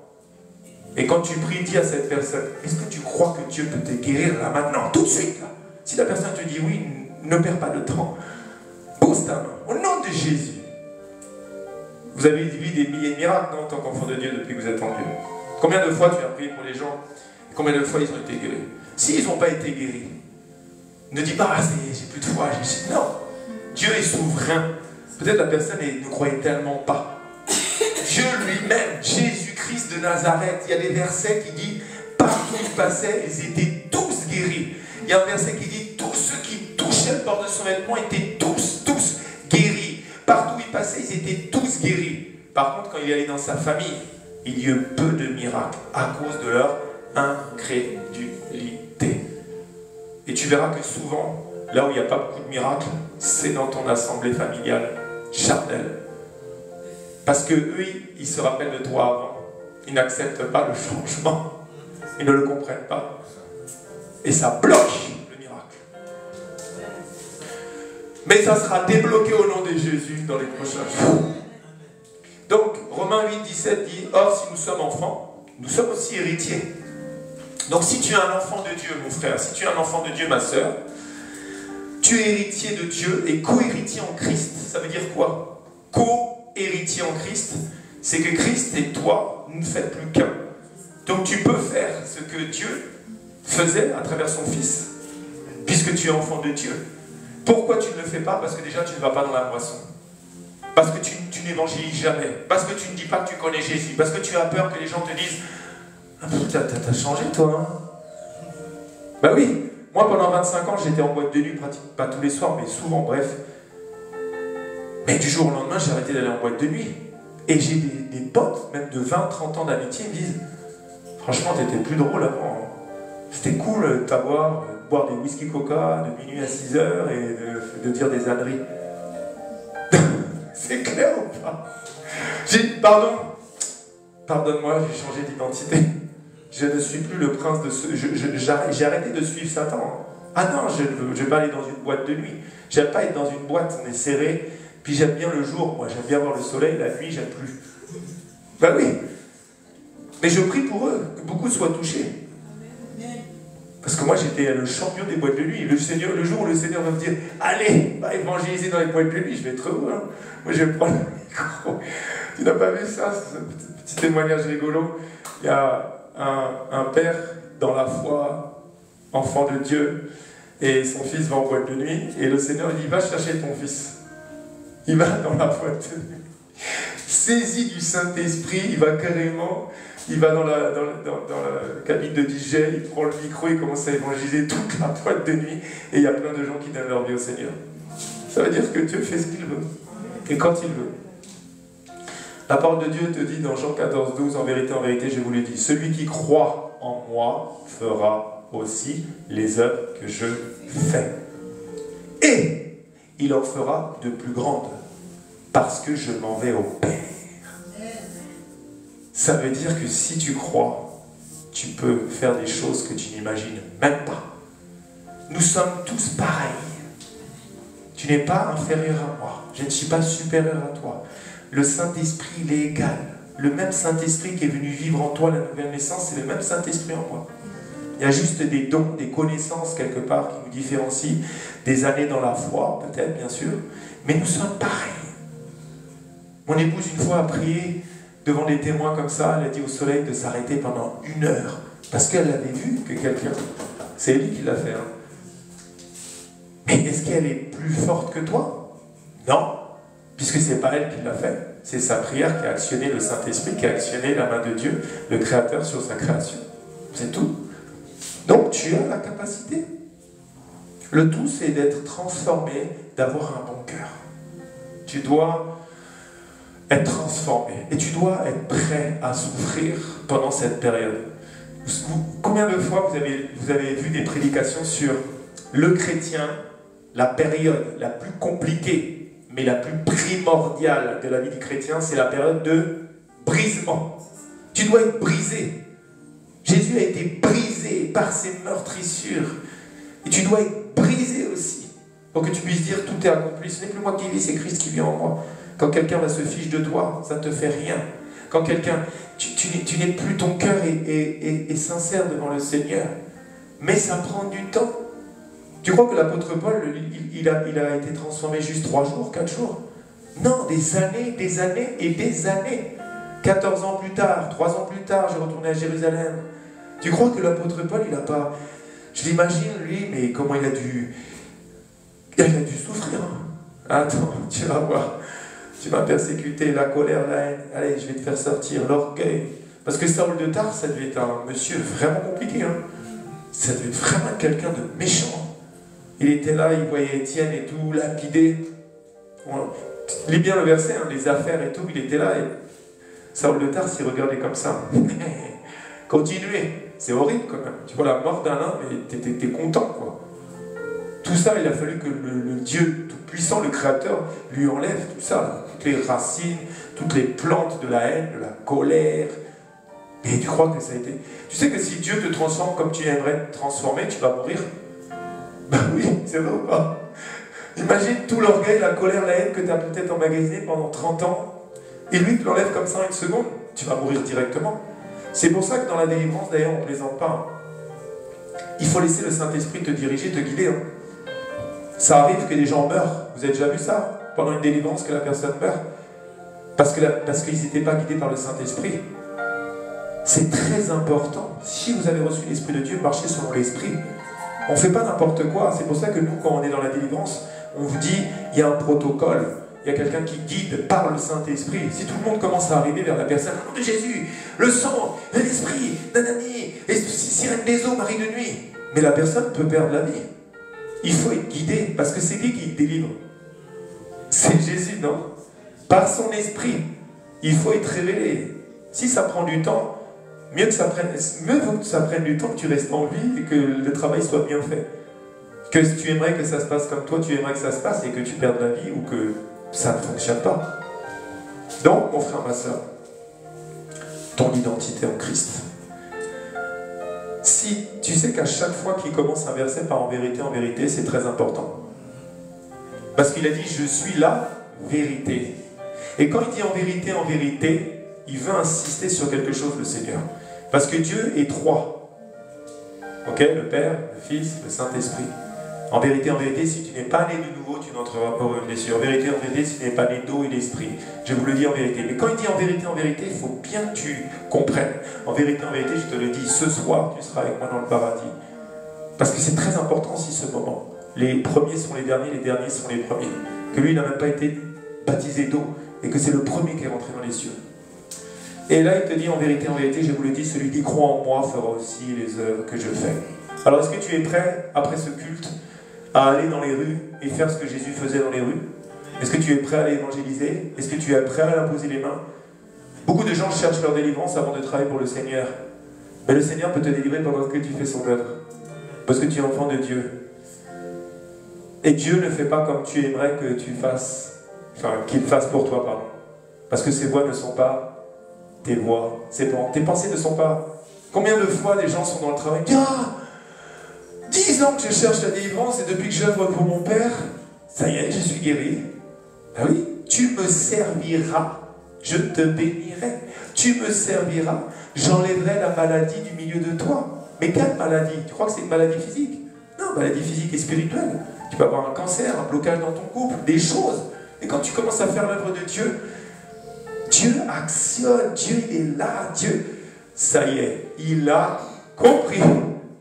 Et quand tu pries, dis à cette personne, est-ce que tu crois que Dieu peut te guérir là maintenant, tout de suite là? Si la personne te dit oui, ne perds pas de temps. Pose ta main. Au nom de Jésus. Vous avez vu des milliers de miracles, non, en tant qu'enfant de Dieu depuis que vous êtes en Dieu. Combien de fois tu as prié pour les gens? Combien de fois ils ont été guéris? S'ils n'ont pas été guéris, ne dis pas, ah, j'ai plus de foi. Non. Dieu est souverain. Peut-être la personne ne croyait tellement pas. Dieu lui-même, Jésus-Christ de Nazareth, il y a des versets qui disent, partout où ils passaient, ils étaient tous guéris. Il y a un verset qui dit, tous ceux qui touchaient le bord de son vêtement étaient tous guéris. Partout où il passait, ils étaient tous guéris. Par contre, quand il allait dans sa famille, il y eut peu de miracles à cause de leur incrédulité. Et tu verras que souvent, là où il n'y a pas beaucoup de miracles, c'est dans ton assemblée familiale charnelle. Parce que eux, ils se rappellent de toi avant. Ils n'acceptent pas le changement. Ils ne le comprennent pas. Et ça bloque le miracle. Mais ça sera débloqué au nom de Jésus dans les prochains jours. Donc, Romains 8, 17 dit, or si nous sommes enfants, nous sommes aussi héritiers. Donc si tu es un enfant de Dieu, mon frère, si tu es un enfant de Dieu, ma soeur, tu es héritier de Dieu et co-héritier en Christ. Ça veut dire quoi? Co-héritier en Christ, c'est que Christ et toi, vous ne faites plus qu'un. Donc tu peux faire ce que Dieu faisait à travers son Fils, puisque tu es enfant de Dieu. Pourquoi tu ne le fais pas? Parce que déjà tu ne vas pas dans la moisson. Parce que tu n'évangélises jamais. Parce que tu ne dis pas que tu connais Jésus. Parce que tu as peur que les gens te disent, ah, t'as changé toi, hein? Ben oui, moi pendant 25 ans j'étais en boîte de nuit, pratiquement pas tous les soirs, mais souvent, bref. Mais du jour au lendemain j'ai arrêté d'aller en boîte de nuit. Et j'ai des potes, même de 20-30 ans d'amitié, ils me disent, franchement t'étais plus drôle avant. C'était cool de t'avoir, de boire des whisky coca de minuit à 6 h et de dire des âneries. C'est clair ou pas? Pardon? pardonne-moi, j'ai changé d'identité. Je ne suis plus le prince de ce... J'ai arrêté de suivre Satan. Ah non, je ne vais pas aller dans une boîte de nuit. J'aime pas être dans une boîte, on est serré. Puis j'aime bien le jour, moi j'aime bien voir le soleil, la nuit, j'aime plus. Ben oui. Mais je prie pour eux, que beaucoup soient touchés. Parce que moi j'étais le champion des boîtes de nuit. Le jour où le Seigneur va me dire, allez, va évangéliser dans les boîtes de nuit, je vais être heureux. Hein. Moi je vais prendre le micro. Tu n'as pas vu ça, ce petit témoignage rigolo. Il y a un père dans la foi, enfant de Dieu, et son fils va en boîte de nuit, et le Seigneur lui dit, va chercher ton fils. Il va dans la boîte de nuit. Saisi du Saint-Esprit, il va carrément, il va dans la cabine de DJ, il prend le micro, il commence à évangéliser toute la boîte de nuit, et il y a plein de gens qui donnent leur vie au Seigneur. Ça veut dire que Dieu fait ce qu'il veut, et quand il veut. La parole de Dieu te dit dans Jean 14, 12, en vérité, je vous l'ai dit, celui qui croit en moi fera aussi les œuvres que je fais. Et il en fera de plus grandes, parce que je m'en vais au Père. Ça veut dire que si tu crois, tu peux faire des choses que tu n'imagines même pas. Nous sommes tous pareils. Tu n'es pas inférieur à moi. Je ne suis pas supérieur à toi. Le Saint-Esprit, il est égal. Le même Saint-Esprit qui est venu vivre en toi la nouvelle naissance, c'est le même Saint-Esprit en moi. Il y a juste des dons, des connaissances quelque part qui nous différencient, des années dans la foi, peut-être, bien sûr, mais nous sommes pareils. Mon épouse, une fois, a prié devant des témoins comme ça, elle a dit au soleil de s'arrêter pendant 1 heure, parce qu'elle avait vu que quelqu'un, c'est lui qui l'a fait, hein. Mais est-ce qu'elle est plus forte que toi? Non. Puisque ce n'est pas elle qui l'a fait, c'est sa prière qui a actionné le Saint-Esprit, qui a actionné la main de Dieu, le Créateur sur sa création. C'est tout. Donc tu as la capacité. Le tout, c'est d'être transformé, d'avoir un bon cœur. Tu dois être transformé et tu dois être prêt à souffrir pendant cette période. Combien de fois vous avez vu des prédications sur le chrétien, la période la plus compliquée, mais la plus primordiale de la vie du chrétien, c'est la période de brisement. Tu dois être brisé. Jésus a été brisé par ses meurtrissures. Et tu dois être brisé aussi, pour que tu puisses dire tout est accompli. Ce n'est plus moi qui vis, c'est Christ qui vit en moi. Quand quelqu'un va se fiche de toi, ça ne te fait rien. Quand quelqu'un, tu n'es plus, ton cœur est sincère devant le Seigneur. Mais ça prend du temps. Tu crois que l'apôtre Paul, il a été transformé juste 3 jours, 4 jours? Non, des années et des années. 14 ans plus tard, 3 ans plus tard, je retournais à Jérusalem. Tu crois que l'apôtre Paul, il n'a pas... Je l'imagine, lui, mais comment il a dû souffrir. Hein. Attends, tu vas voir. Tu m'as persécuté, la colère, la haine. Allez, je vais te faire sortir, l'orgueil. Parce que Saül de Tarse, ça devait être un monsieur vraiment compliqué. Hein. Ça devait être vraiment quelqu'un de méchant. Il était là, il voyait Étienne et tout, lapidé. Lis bien le verset, hein, les affaires et tout, il était là. Et Saül de Tarse, il regardait comme ça. Continuez. C'est horrible quand même. Tu vois la mort d'un homme et t'es content, quoi. Tout ça, il a fallu que le Dieu tout-puissant, le Créateur, lui enlève tout ça. Là. Toutes les racines, toutes les plantes de la haine, de la colère. Et tu crois que ça a été... Tu sais que si Dieu te transforme comme tu aimerais te transformer, tu vas mourir. Ben oui, c'est vrai ou pas? Imagine tout l'orgueil, la colère, la haine que tu as peut-être emmagasiné pendant 30 ans. Et lui, tu l'enlèves comme ça en 1 seconde. Tu vas mourir directement. C'est pour ça que dans la délivrance, d'ailleurs, on ne plaisante pas. Il faut laisser le Saint-Esprit te diriger, te guider. Hein. Ça arrive que des gens meurent. Vous avez déjà vu ça? Pendant une délivrance, que la personne meurt. Parce qu'ils n'étaient pas guidés par le Saint-Esprit. C'est très important. Si vous avez reçu l'Esprit de Dieu, marchez selon l'Esprit. On ne fait pas n'importe quoi. C'est pour ça que nous, quand on est dans la délivrance, on vous dit, il y a un protocole. Il y a quelqu'un qui guide par le Saint-Esprit. Si tout le monde commence à arriver vers la personne, au nom de Jésus, le sang, l'Esprit, nanani, et sirène des eaux, Marie de nuit. Mais la personne peut perdre la vie. Il faut être guidé, parce que c'est qui délivre? C'est Jésus, non? Par son Esprit, il faut être révélé. Si ça prend du temps, mieux vaut que ça prenne du temps, que tu restes en vie et que le travail soit bien fait. Que si tu aimerais que ça se passe comme toi, tu aimerais que ça se passe et que tu perdes la vie ou que ça ne fonctionne pas. Donc, mon frère, ma soeur, ton identité en Christ. Si tu sais qu'à chaque fois qu'il commence un verset par en vérité, c'est très important. Parce qu'il a dit, je suis la vérité. Et quand il dit en vérité, il veut insister sur quelque chose, le Seigneur. Parce que Dieu est trois. Ok, le Père, le Fils, le Saint-Esprit. En vérité, si tu n'es pas né de nouveau, tu n'entreras pas au royaume des cieux. En vérité, si tu n'es pas né d'eau et d'esprit. Je vous le dis en vérité. Mais quand il dit en vérité, il faut bien que tu comprennes. En vérité, je te le dis, ce soir, tu seras avec moi dans le paradis. Parce que c'est très important aussi ce moment. Les premiers sont les derniers sont les premiers. Que lui, il n'a même pas été baptisé d'eau. Et que c'est le premier qui est rentré dans les cieux. Et là, il te dit en vérité, je vous le dis, celui qui croit en moi fera aussi les œuvres que je fais. Alors, est-ce que tu es prêt, après ce culte, à aller dans les rues et faire ce que Jésus faisait dans les rues? Est-ce que tu es prêt à aller évangéliser? Est-ce que tu es prêt à imposer les mains? Beaucoup de gens cherchent leur délivrance avant de travailler pour le Seigneur. Mais le Seigneur peut te délivrer pendant que tu fais son œuvre. Parce que tu es enfant de Dieu. Et Dieu ne fait pas comme tu aimerais que tu fasses, qu'il fasse pour toi, pardon. Parce que ses voies ne sont pas tes voies. Tes pensées ne sont pas... Combien de fois des gens sont dans le travail? 10 ans que je cherche la délivrance et depuis que j'œuvre pour mon Père, ça y est, je suis guéri. Ah oui, tu me serviras, je te bénirai. Tu me serviras, j'enlèverai la maladie du milieu de toi. Mais quelle maladie? Tu crois que c'est une maladie physique? Non, maladie physique et spirituelle. Tu peux avoir un cancer, un blocage dans ton couple, des choses. Et quand tu commences à faire l'œuvre de Dieu, Dieu actionne, Dieu il est là, Dieu, ça y est, il a compris.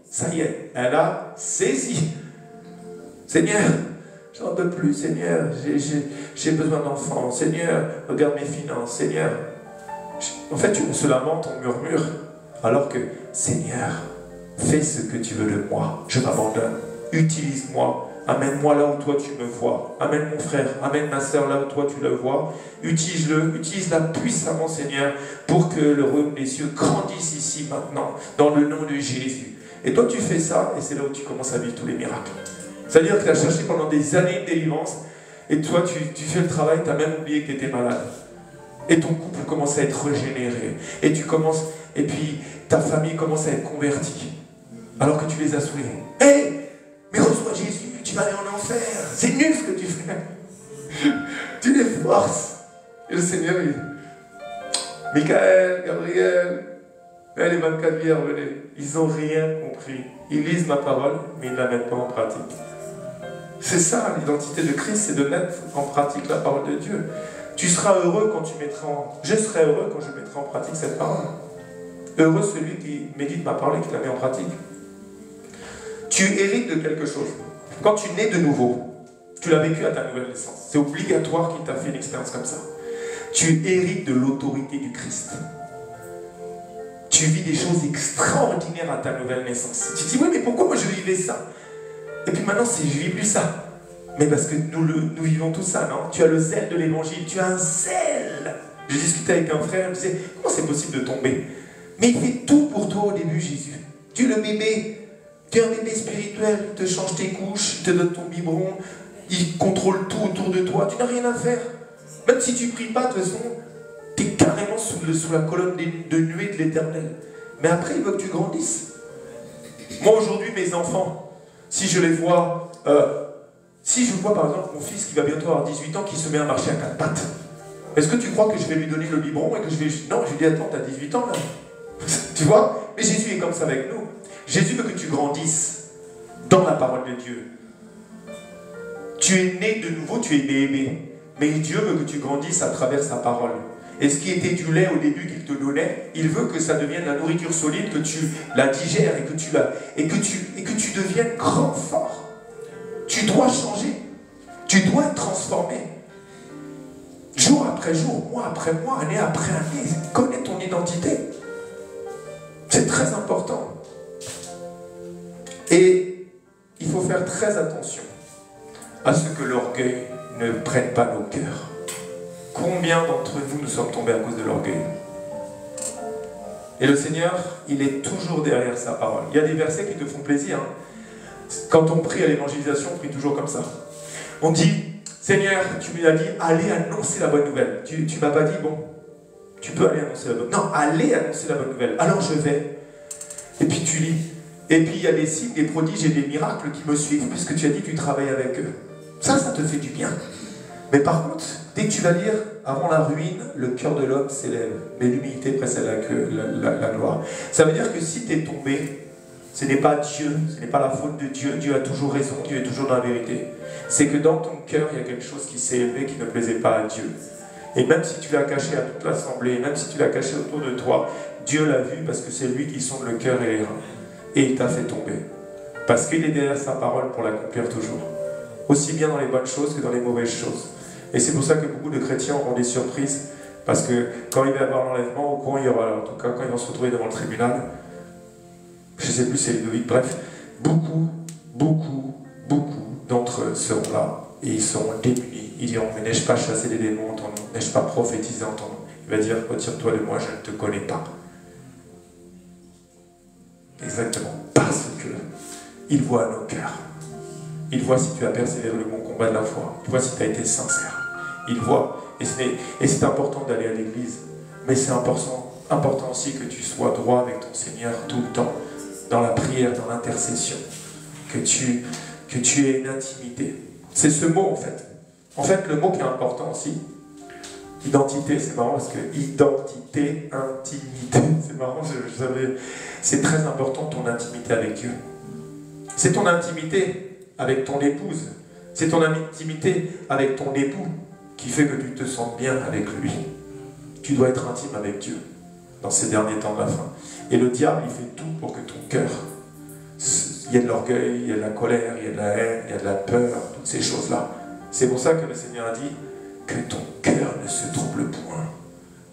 Ça y est, elle a saisi. Seigneur, j'en peux plus, Seigneur, j'ai besoin d'enfants. Seigneur, regarde mes finances, Seigneur. En fait, tu se lamentes, on murmure, alors que, Seigneur, fais ce que tu veux de moi, je m'abandonne. Utilise-moi, amène-moi là où toi tu me vois. Amène mon frère, amène ma soeur là où toi tu le vois. Utilise-le, utilise-la puissamment, Seigneur, pour que le royaume des cieux grandisse ici maintenant, dans le nom de Jésus. Et toi, tu fais ça, et c'est là où tu commences à vivre tous les miracles. C'est-à-dire que tu as cherché pendant des années de délivrance, et toi, tu fais le travail, tu as même oublié que tu étais malade. Et ton couple commence à être régénéré. Et tu commences, et puis ta famille commence à être convertie. Alors que tu les as saoulés. Hé, mais reçois Jésus, tu vas aller en enfer. C'est nul ce que tu fais. Tu les forces. Et le Seigneur, il dit, Michael, Gabriel, les 24 vierges, venez. Ils n'ont rien compris. Ils lisent ma parole, mais ils ne la mettent pas en pratique. C'est ça, l'identité de Christ, c'est de mettre en pratique la parole de Dieu. Tu seras heureux quand tu mettras en... Je serai heureux quand je mettrai en pratique cette parole. Heureux celui qui médite ma parole et qui la met en pratique. Tu hérites de quelque chose. Quand tu nais de nouveau, tu l'as vécu à ta nouvelle naissance. C'est obligatoire qu'il t'a fait une expérience comme ça. Tu hérites de l'autorité du Christ. Tu vis des choses extraordinaires à ta nouvelle naissance. Tu te dis, oui, mais pourquoi moi je vivais ça? Et puis maintenant, je ne vis plus ça. Mais parce que nous vivons tout ça, non? Tu as le zèle de l'évangile, tu as un zèle. Je discutais avec un frère, il me disait, comment c'est possible de tomber? Mais il fait tout pour toi au début, Jésus. Tu es le bébé, tu es un bébé spirituel, il te change tes couches, il te donne ton biberon, il contrôle tout autour de toi, tu n'as rien à faire. Même si tu ne pries pas, de toute façon, tu es carrément sous la colonne de nuée de l'Éternel. Mais après, il veut que tu grandisses. Moi, aujourd'hui, mes enfants, si je les vois... si je vois par exemple mon fils qui va bientôt avoir 18 ans qui se met à marcher à 4 pattes, est-ce que tu crois que je vais lui donner le biberon et que je vais... Non, je lui dis, attends, t'as 18 ans là. Tu vois? Mais Jésus est comme ça avec nous. Jésus veut que tu grandisses dans la parole de Dieu. Tu es né de nouveau, tu es bébé. Mais Dieu veut que tu grandisses à travers sa parole. Et ce qui était du lait au début qu'il te donnait, il veut que ça devienne la nourriture solide, que tu la digères et que tu deviennes grand, fort. Tu dois changer. Tu dois être transformé. Jour après jour, mois après mois, année après année. Connais ton identité. C'est très important. Et il faut faire très attention à ce que l'orgueil ne prenne pas nos cœurs. Combien d'entre nous sommes tombés à cause de l'orgueil? Et le Seigneur, il est toujours derrière sa parole. Il y a des versets qui te font plaisir. Quand on prie à l'évangélisation, on prie toujours comme ça. On dit, Seigneur, tu m'as dit, allez annoncer la bonne nouvelle. Tu ne m'as pas dit, bon, Tu peux aller annoncer la bonne nouvelle. Non, aller annoncer la bonne nouvelle. Alors je vais. Et puis tu lis. Et puis il y a des signes, des prodiges et des miracles qui me suivent, puisque tu as dit que tu travailles avec eux. Ça te fait du bien. Mais par contre, dès que tu vas lire, avant la ruine, le cœur de l'homme s'élève, mais l'humilité précède la gloire. Ça veut dire que si tu es tombé, ce n'est pas Dieu, ce n'est pas la faute de Dieu. Dieu a toujours raison, Dieu est toujours dans la vérité. C'est que dans ton cœur, il y a quelque chose qui s'est élevé qui ne plaisait pas à Dieu. Et même si tu l'as caché à toute l'assemblée, même si tu l'as caché autour de toi, Dieu l'a vu parce que c'est lui qui sonde le cœur et les reins. Et il t'a fait tomber. Parce qu'il est derrière sa parole pour l'accomplir toujours. Aussi bien dans les bonnes choses que dans les mauvaises choses. Et c'est pour ça que beaucoup de chrétiens auront des surprises. Parce que quand il va y avoir l'enlèvement, ou quand il y aura, en tout cas quand ils vont se retrouver devant le tribunal, je ne sais plus, c'est Ludovic, bref, beaucoup d'entre eux seront là. Et ils seront démunis. Ils diront, mais n'ai-je pas chassé des démons en ton nom? N'ai-je pas prophétisé en ton nom? Il va dire, retire-toi de moi, je ne te connais pas. Exactement. Parce que il voit nos cœurs. Il voit si tu as persévéré le bon combat de la foi. Il voit si tu as été sincère. Il voit. Et c'est important d'aller à l'église. Mais c'est important aussi que tu sois droit avec ton Seigneur tout le temps. Dans la prière, dans l'intercession. Que tu aies une intimité. C'est ce mot en fait. En fait, le mot qui est important aussi, identité, c'est marrant parce que identité, intimité, c'est marrant, je savais. C'est très important ton intimité avec Dieu. C'est ton intimité avec ton épouse. C'est ton intimité avec ton époux qui fait que tu te sens bien avec lui. Tu dois être intime avec Dieu dans ces derniers temps de la fin. Et le diable, il fait tout pour que ton cœur, il y a de l'orgueil, il y a de la colère, il y a de la haine, il y a de la peur, toutes ces choses-là. C'est pour ça que le Seigneur a dit que ton cœur ne se trouble point.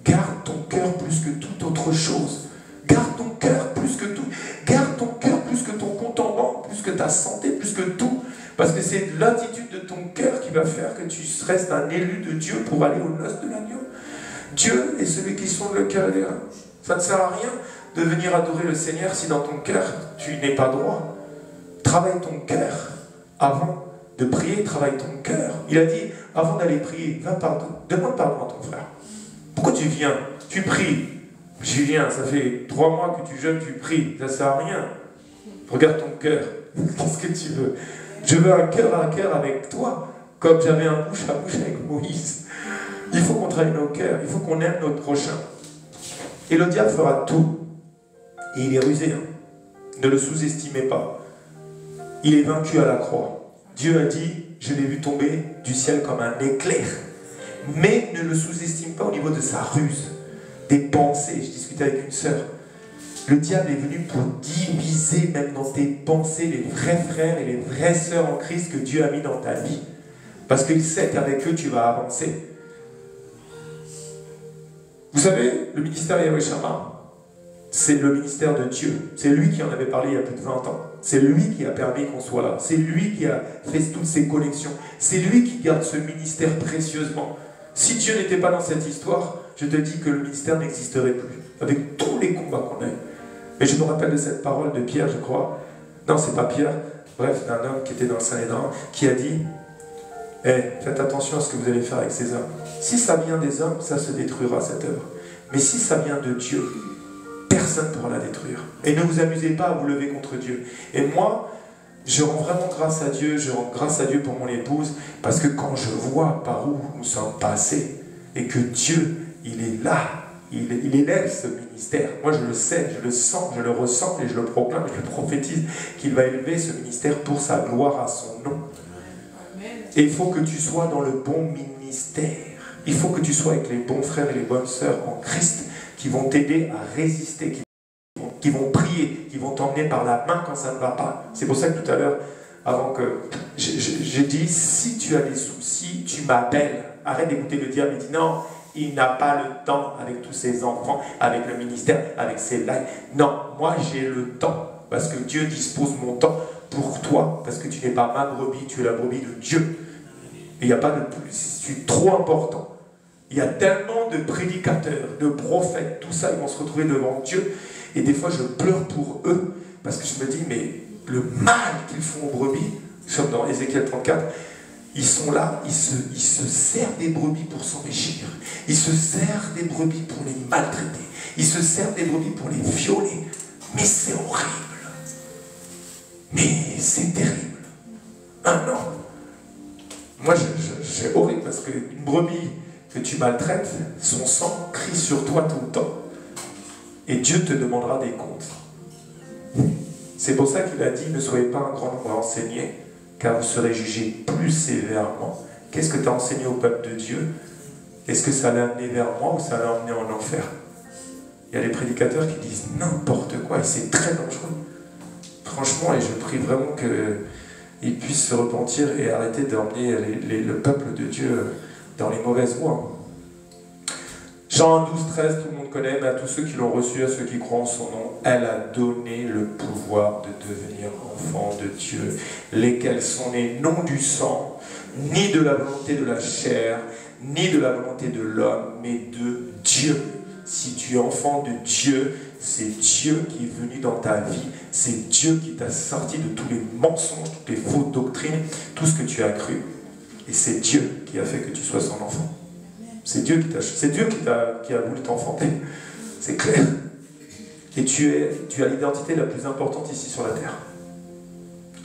Garde ton cœur plus que toute autre chose. Garde ton cœur plus que tout. Garde ton cœur plus que ton compte en banque, plus que ta santé, plus que tout. Parce que c'est l'attitude de ton cœur qui va faire que tu restes un élu de Dieu pour aller aux noces de l'agneau. Dieu est celui qui sonde le cœur et les reins. Ça ne sert à rien de venir adorer le Seigneur si dans ton cœur tu n'es pas droit. Travaille ton cœur avant de prier, travaille ton cœur. Il a dit, avant d'aller prier, demande pardon à ton frère. Pourquoi tu viens? Tu pries. Julien, ça fait 3 mois que tu jeûnes, tu pries. Ça ne sert à rien. Regarde ton cœur. Qu'est-ce que tu veux? Je veux un cœur à cœur avec toi, comme j'avais un bouche à bouche avec Moïse. Il faut qu'on travaille nos cœurs. Il faut qu'on aime notre prochain. Et le diable fera tout. Et il est rusé. Hein. Ne le sous-estimez pas. Il est vaincu à la croix. Dieu a dit, je l'ai vu tomber du ciel comme un éclair. Mais ne le sous-estime pas au niveau de sa ruse, des pensées. Je discutais avec une sœur. Le diable est venu pour diviser même dans tes pensées les vrais frères et les vraies sœurs en Christ que Dieu a mis dans ta vie. Parce qu'il sait qu'avec eux, tu vas avancer. Vous savez, le ministère Yahweh Shammah, c'est le ministère de Dieu. C'est lui qui en avait parlé il y a plus de 20 ans. C'est lui qui a permis qu'on soit là. C'est lui qui a fait toutes ces connexions. C'est lui qui garde ce ministère précieusement. Si Dieu n'était pas dans cette histoire, je te dis que le ministère n'existerait plus. Avec tous les combats qu'on a eu. Et je me rappelle de cette parole de Pierre, je crois. Non, c'est pas Pierre. Bref, d'un homme qui était dans le Sanhédrin, qui a dit, faites attention à ce que vous allez faire avec ces hommes. Si ça vient des hommes, ça se détruira cette œuvre. Mais si ça vient de Dieu, personne ne pourra la détruire. Et ne vous amusez pas à vous lever contre Dieu. Et moi, je rends vraiment grâce à Dieu, je rends grâce à Dieu pour mon épouse, parce que quand je vois par où nous sommes passés, et que Dieu, il est là, il élève ce ministère. Moi, je le sais, je le sens, je le ressens, et je le proclame, je le prophétise, qu'il va élever ce ministère pour sa gloire à son nom. Et il faut que tu sois dans le bon ministère. Il faut que tu sois avec les bons frères et les bonnes sœurs en Christ, qui vont t'aider à résister, qui vont prier, qui vont t'emmener par la main quand ça ne va pas. C'est pour ça que tout à l'heure, avant que j'ai dit, si tu as des soucis, tu m'appelles. Arrête d'écouter le diable, il dit non, il n'a pas le temps avec tous ses enfants, avec le ministère, avec ses lives. Non, moi j'ai le temps, parce que Dieu dispose mon temps pour toi, parce que tu n'es pas ma brebis, tu es la brebis de Dieu. Et il n'y a pas de plus, je suis trop important. Il y a tellement de prédicateurs, de prophètes, tout ça, ils vont se retrouver devant Dieu. Et des fois, je pleure pour eux, parce que je me dis, mais le mal qu'ils font aux brebis, nous sommes dans Ézéchiel 34, Ils sont là, ils se servent des brebis pour s'enrichir. Ils se servent des brebis pour les maltraiter. Ils se servent des brebis pour les violer. Mais c'est horrible. Mais c'est terrible. Ah non. Moi, j'ai horrible parce qu'une brebis que tu maltraites, son sang crie sur toi tout le temps. Et Dieu te demandera des comptes. C'est pour ça qu'il a dit, ne soyez pas un grand nombre à enseigner, car vous serez jugés plus sévèrement. Qu'est-ce que tu as enseigné au peuple de Dieu? Est-ce que ça l'a amené vers moi ou ça l'a amené en enfer? Il y a des prédicateurs qui disent n'importe quoi et c'est très dangereux. Franchement, et je prie vraiment qu'ils puissent se repentir et arrêter d'emmener le peuple de Dieu dans les mauvaises voies. Jean 12, 13, tout le monde connaît, mais à tous ceux qui l'ont reçu, à ceux qui croient en son nom, elle a donné le pouvoir de devenir enfants de Dieu, lesquels sont nés non du sang, ni de la volonté de la chair, ni de la volonté de l'homme, mais de Dieu. Si tu es enfant de Dieu, c'est Dieu qui est venu dans ta vie, c'est Dieu qui t'a sorti de tous les mensonges, toutes les fausses doctrines, tout ce que tu as cru. Et c'est Dieu qui a fait que tu sois son enfant. C'est Dieu qui a voulu t'enfanter. C'est clair. Et tu as l'identité la plus importante ici sur la terre.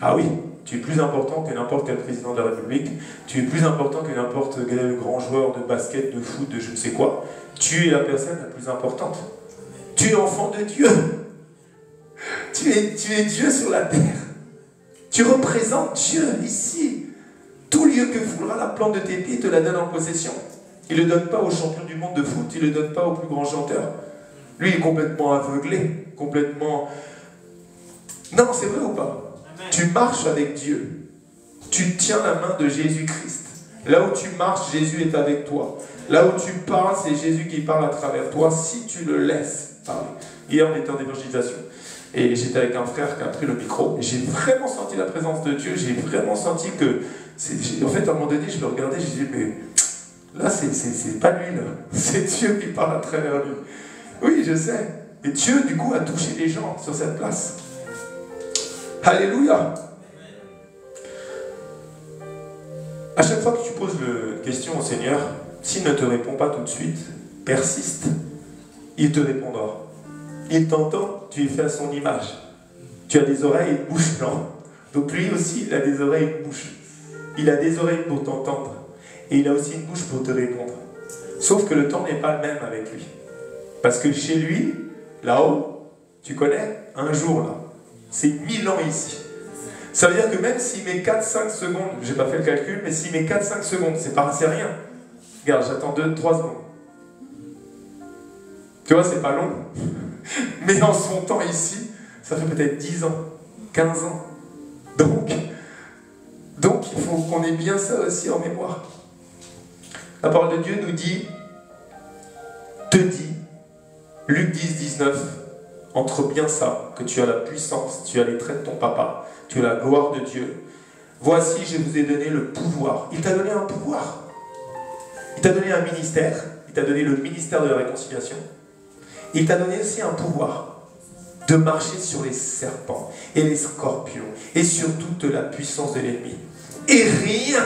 Ah oui, tu es plus important que n'importe quel président de la République. Tu es plus important que n'importe quel grand joueur de basket, de foot, de je ne sais quoi. Tu es la personne la plus importante. Tu es enfant de Dieu. Tu es Dieu sur la terre. Tu représentes Dieu ici. Tout lieu que foulera la plante de tes pieds te la donne en possession. Il ne le donne pas aux champions du monde de foot, il ne le donne pas aux plus grands chanteurs. Lui, il est complètement aveuglé, complètement... Non, c'est vrai ou pas? Amen. Tu marches avec Dieu. Tu tiens la main de Jésus-Christ. Là où tu marches, Jésus est avec toi. Là où tu parles, c'est Jésus qui parle à travers toi, si tu le laisses parler. Hier, on était en évangélisation. Et j'étais avec un frère qui a pris le micro. Et j'ai vraiment senti la présence de Dieu. J'ai vraiment senti que... En fait, à un moment donné, je le regardais, je disais, mais... Là, c'est pas lui, là. C'est Dieu qui parle à travers lui. Oui, je sais. Et Dieu, du coup, a touché les gens sur cette place. Alléluia. À chaque fois que tu poses la question au Seigneur, s'il ne te répond pas tout de suite, persiste. Il te répondra. Il t'entend, tu es fait à son image. Tu as des oreilles et une bouche, non? Donc lui aussi, il a des oreilles et une bouche. Il a des oreilles pour t'entendre. Et il a aussi une bouche pour te répondre. Sauf que le temps n'est pas le même avec lui. Parce que chez lui, là-haut, tu connais, un jour là, c'est 1000 ans ici. Ça veut dire que même s'il met 4-5 secondes, j'ai pas fait le calcul, mais s'il met 4-5 secondes, c'est rien. Regarde, j'attends 2-3 secondes. Tu vois, c'est pas long. Mais en son temps ici, ça fait peut-être 10 ans, 15 ans. Donc il faut qu'on ait bien ça aussi en mémoire. La parole de Dieu nous dit, Luc 10, 19, entre bien ça, que tu as la puissance, tu as les traits de ton papa, tu as la gloire de Dieu. Voici, je vous ai donné le pouvoir. Il t'a donné un pouvoir. Il t'a donné un ministère. Il t'a donné le ministère de la réconciliation. Il t'a donné aussi un pouvoir de marcher sur les serpents et les scorpions et sur toute la puissance de l'ennemi. Et rien,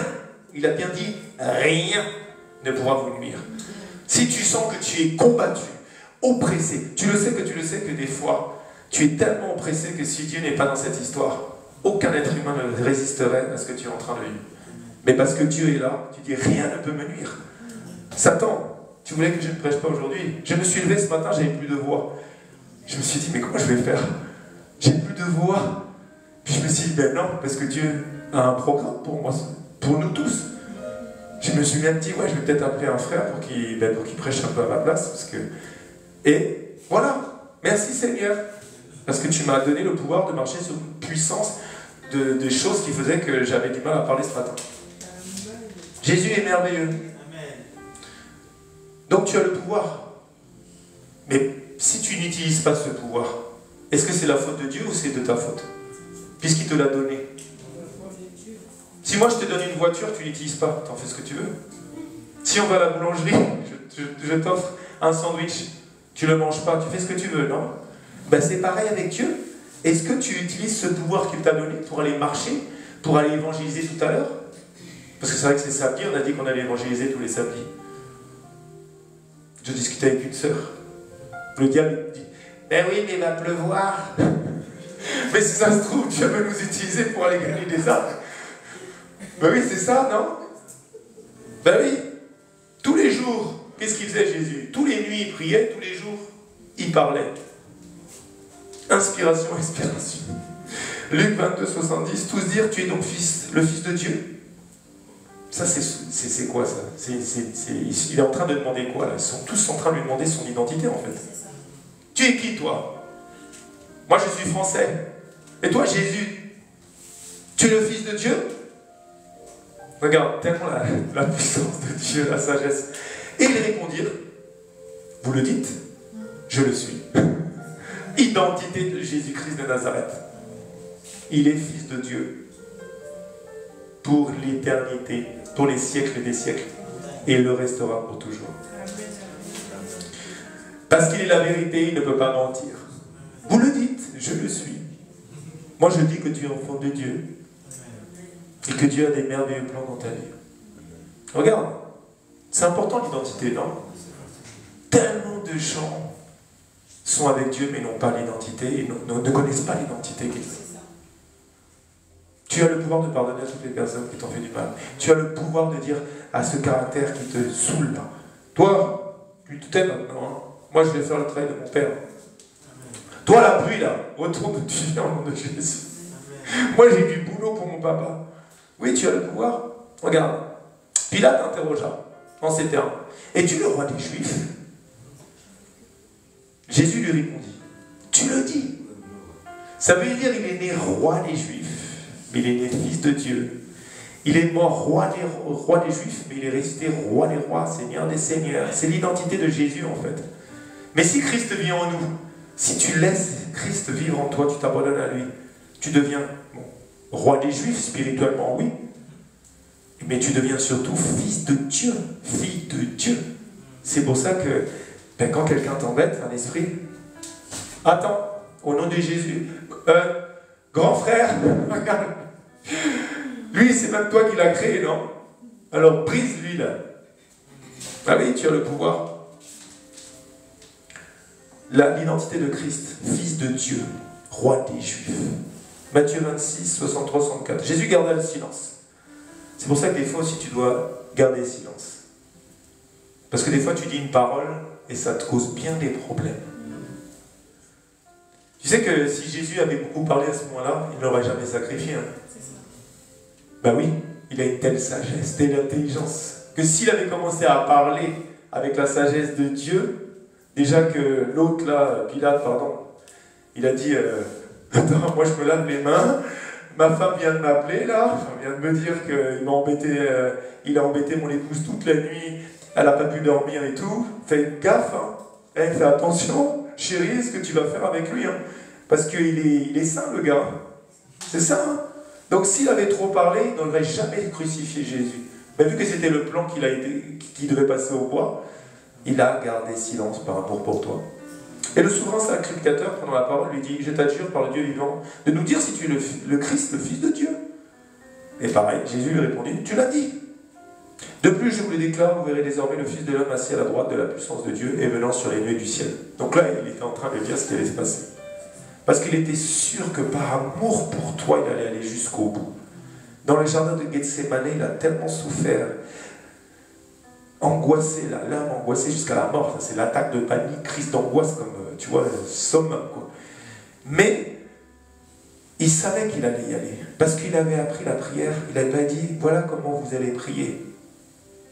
il a bien dit, rien ne pourra vous nuire. Si tu sens que tu es combattu, oppressé, tu le sais que des fois, tu es tellement oppressé que si Dieu n'est pas dans cette histoire, aucun être humain ne résisterait à ce que tu es en train de vivre. Mais parce que Dieu est là, tu dis rien ne peut me nuire. Satan, tu voulais que je ne prêche pas aujourd'hui. Je me suis levé ce matin, j'avais plus de voix. Je me suis dit, mais comment je vais faire? J'ai plus de voix. Puis je me suis dit, ben non, parce que Dieu a un programme pour moi, pour nous tous. Je me suis même dit, ouais, je vais peut-être appeler un frère pour qu'il prêche un peu à ma place. Parce que... Et voilà, merci Seigneur. Parce que tu m'as donné le pouvoir de marcher sur une puissance de choses qui faisaient que j'avais du mal à parler ce matin. Jésus est merveilleux. Donc tu as le pouvoir. Mais si tu n'utilises pas ce pouvoir, est-ce que c'est la faute de Dieu ou c'est de ta faute? Puisqu'il te l'a donné. Si moi je te donne une voiture, tu l'utilises pas, t'en fais ce que tu veux. Si on va à la boulangerie, je t'offre un sandwich, tu le manges pas, tu fais ce que tu veux, non? Ben c'est pareil avec Dieu. Est-ce que tu utilises ce pouvoir qu'il t'a donné pour aller marcher, pour aller évangéliser tout à l'heure? Parce que c'est vrai que c'est samedi, on a dit qu'on allait évangéliser tous les samedis. Je discutais avec une sœur. Le diable me dit, ben oui, mais il va pleuvoir. Mais si ça se trouve, Dieu veut nous utiliser pour aller gagner des âmes. Ben oui, c'est ça, non? Ben oui. Tous les jours, qu'est-ce qu'il faisait Jésus? Tous les nuits, il priait, tous les jours, il parlait. Inspiration, expiration. Luc 22, 70, tous dire, tu es donc le fils de Dieu. Ça, c'est quoi ça? Il est en train de demander quoi là? Ils sont tous en train de lui demander son identité en fait. Tu es qui toi? Moi je suis français. Et toi Jésus? Tu es le fils de Dieu? Regarde, tellement la puissance de Dieu, la sagesse. Et ils répondirent, vous le dites? Je le suis. Identité de Jésus-Christ de Nazareth. Il est fils de Dieu pour l'éternité, pour les siècles des siècles, et il le restera pour toujours. Parce qu'il est la vérité, il ne peut pas mentir. Vous le dites, je le suis. Moi je dis que tu es enfant de Dieu, et que Dieu a des merveilleux plans dans ta vie. Regarde, c'est important l'identité, non? Tellement de gens sont avec Dieu mais n'ont pas l'identité, et ne connaissent pas l'identité qu'ils ont. Tu as le pouvoir de pardonner à toutes les personnes qui t'ont fait du mal. Tu as le pouvoir de dire à ce caractère qui te saoule là, toi, tu t'aimes maintenant, hein. Moi je vais faire le travail de mon père. Toi la pluie là, retourne de Dieu au nom de Jésus. Moi j'ai du boulot pour mon papa. Oui, tu as le pouvoir. Regarde, Pilate interrogea en ces termes. Es-tu le roi des Juifs? Jésus lui répondit, tu le dis. Ça veut dire il est né roi des Juifs. Mais il est né fils de Dieu. Il est mort roi des Juifs, mais il est resté roi des rois, Seigneur des seigneurs. C'est l'identité de Jésus en fait. Mais si Christ vit en nous, si tu laisses Christ vivre en toi, tu t'abandonnes à lui, tu deviens roi des Juifs spirituellement, oui. Mais tu deviens surtout fils de Dieu, fille de Dieu. C'est pour ça que quand quelqu'un t'embête, un esprit, attends, au nom de Jésus, grand frère, regarde. Lui, c'est même toi qui l'as créé, non? Alors brise-lui là. Ah oui, tu as le pouvoir. L'identité de Christ, fils de Dieu, roi des Juifs. Matthieu 26, 63, 64. Jésus garda le silence. C'est pour ça que des fois aussi tu dois garder le silence. Parce que des fois tu dis une parole et ça te cause bien des problèmes. Tu sais que si Jésus avait beaucoup parlé à ce moment-là, il n'aurait jamais sacrifié. Hein. Ben oui, il a une telle sagesse, telle intelligence, que s'il avait commencé à parler avec la sagesse de Dieu, déjà que l'autre là, Pilate, pardon, il a dit, attends, moi je me lave les mains, ma femme vient de m'appeler là, vient de me dire qu'il m'a embêté, il a embêté mon épouse toute la nuit, elle n'a pas pu dormir et tout, fais gaffe, hein. Fais attention, chérie, ce que tu vas faire avec lui, hein. Parce qu'il est saint le gars, c'est ça, hein. Donc s'il avait trop parlé, il n'aurait jamais crucifié Jésus. Mais vu que c'était le plan qui devait passer au bois, il a gardé silence par amour pour toi. Et le souverain sacrificateur, prenant la parole, lui dit, je t'adjure par le Dieu vivant, de nous dire si tu es le Christ, le Fils de Dieu. Et pareil, Jésus lui répondit, tu l'as dit. De plus, je vous le déclare, vous verrez désormais le Fils de l'homme assis à la droite de la puissance de Dieu et venant sur les nuées du ciel. Donc là, il était en train de dire ce qui allait se passer. Parce qu'il était sûr que par amour pour toi, il allait aller jusqu'au bout. Dans le jardin de Gethsémane, il a tellement souffert, angoissé, l'âme angoissée jusqu'à la mort. C'est l'attaque de panique, crise d'angoisse, comme tu vois, summum, quoi. Mais il savait qu'il allait y aller. Parce qu'il avait appris la prière, il n'avait pas dit, voilà comment vous allez prier.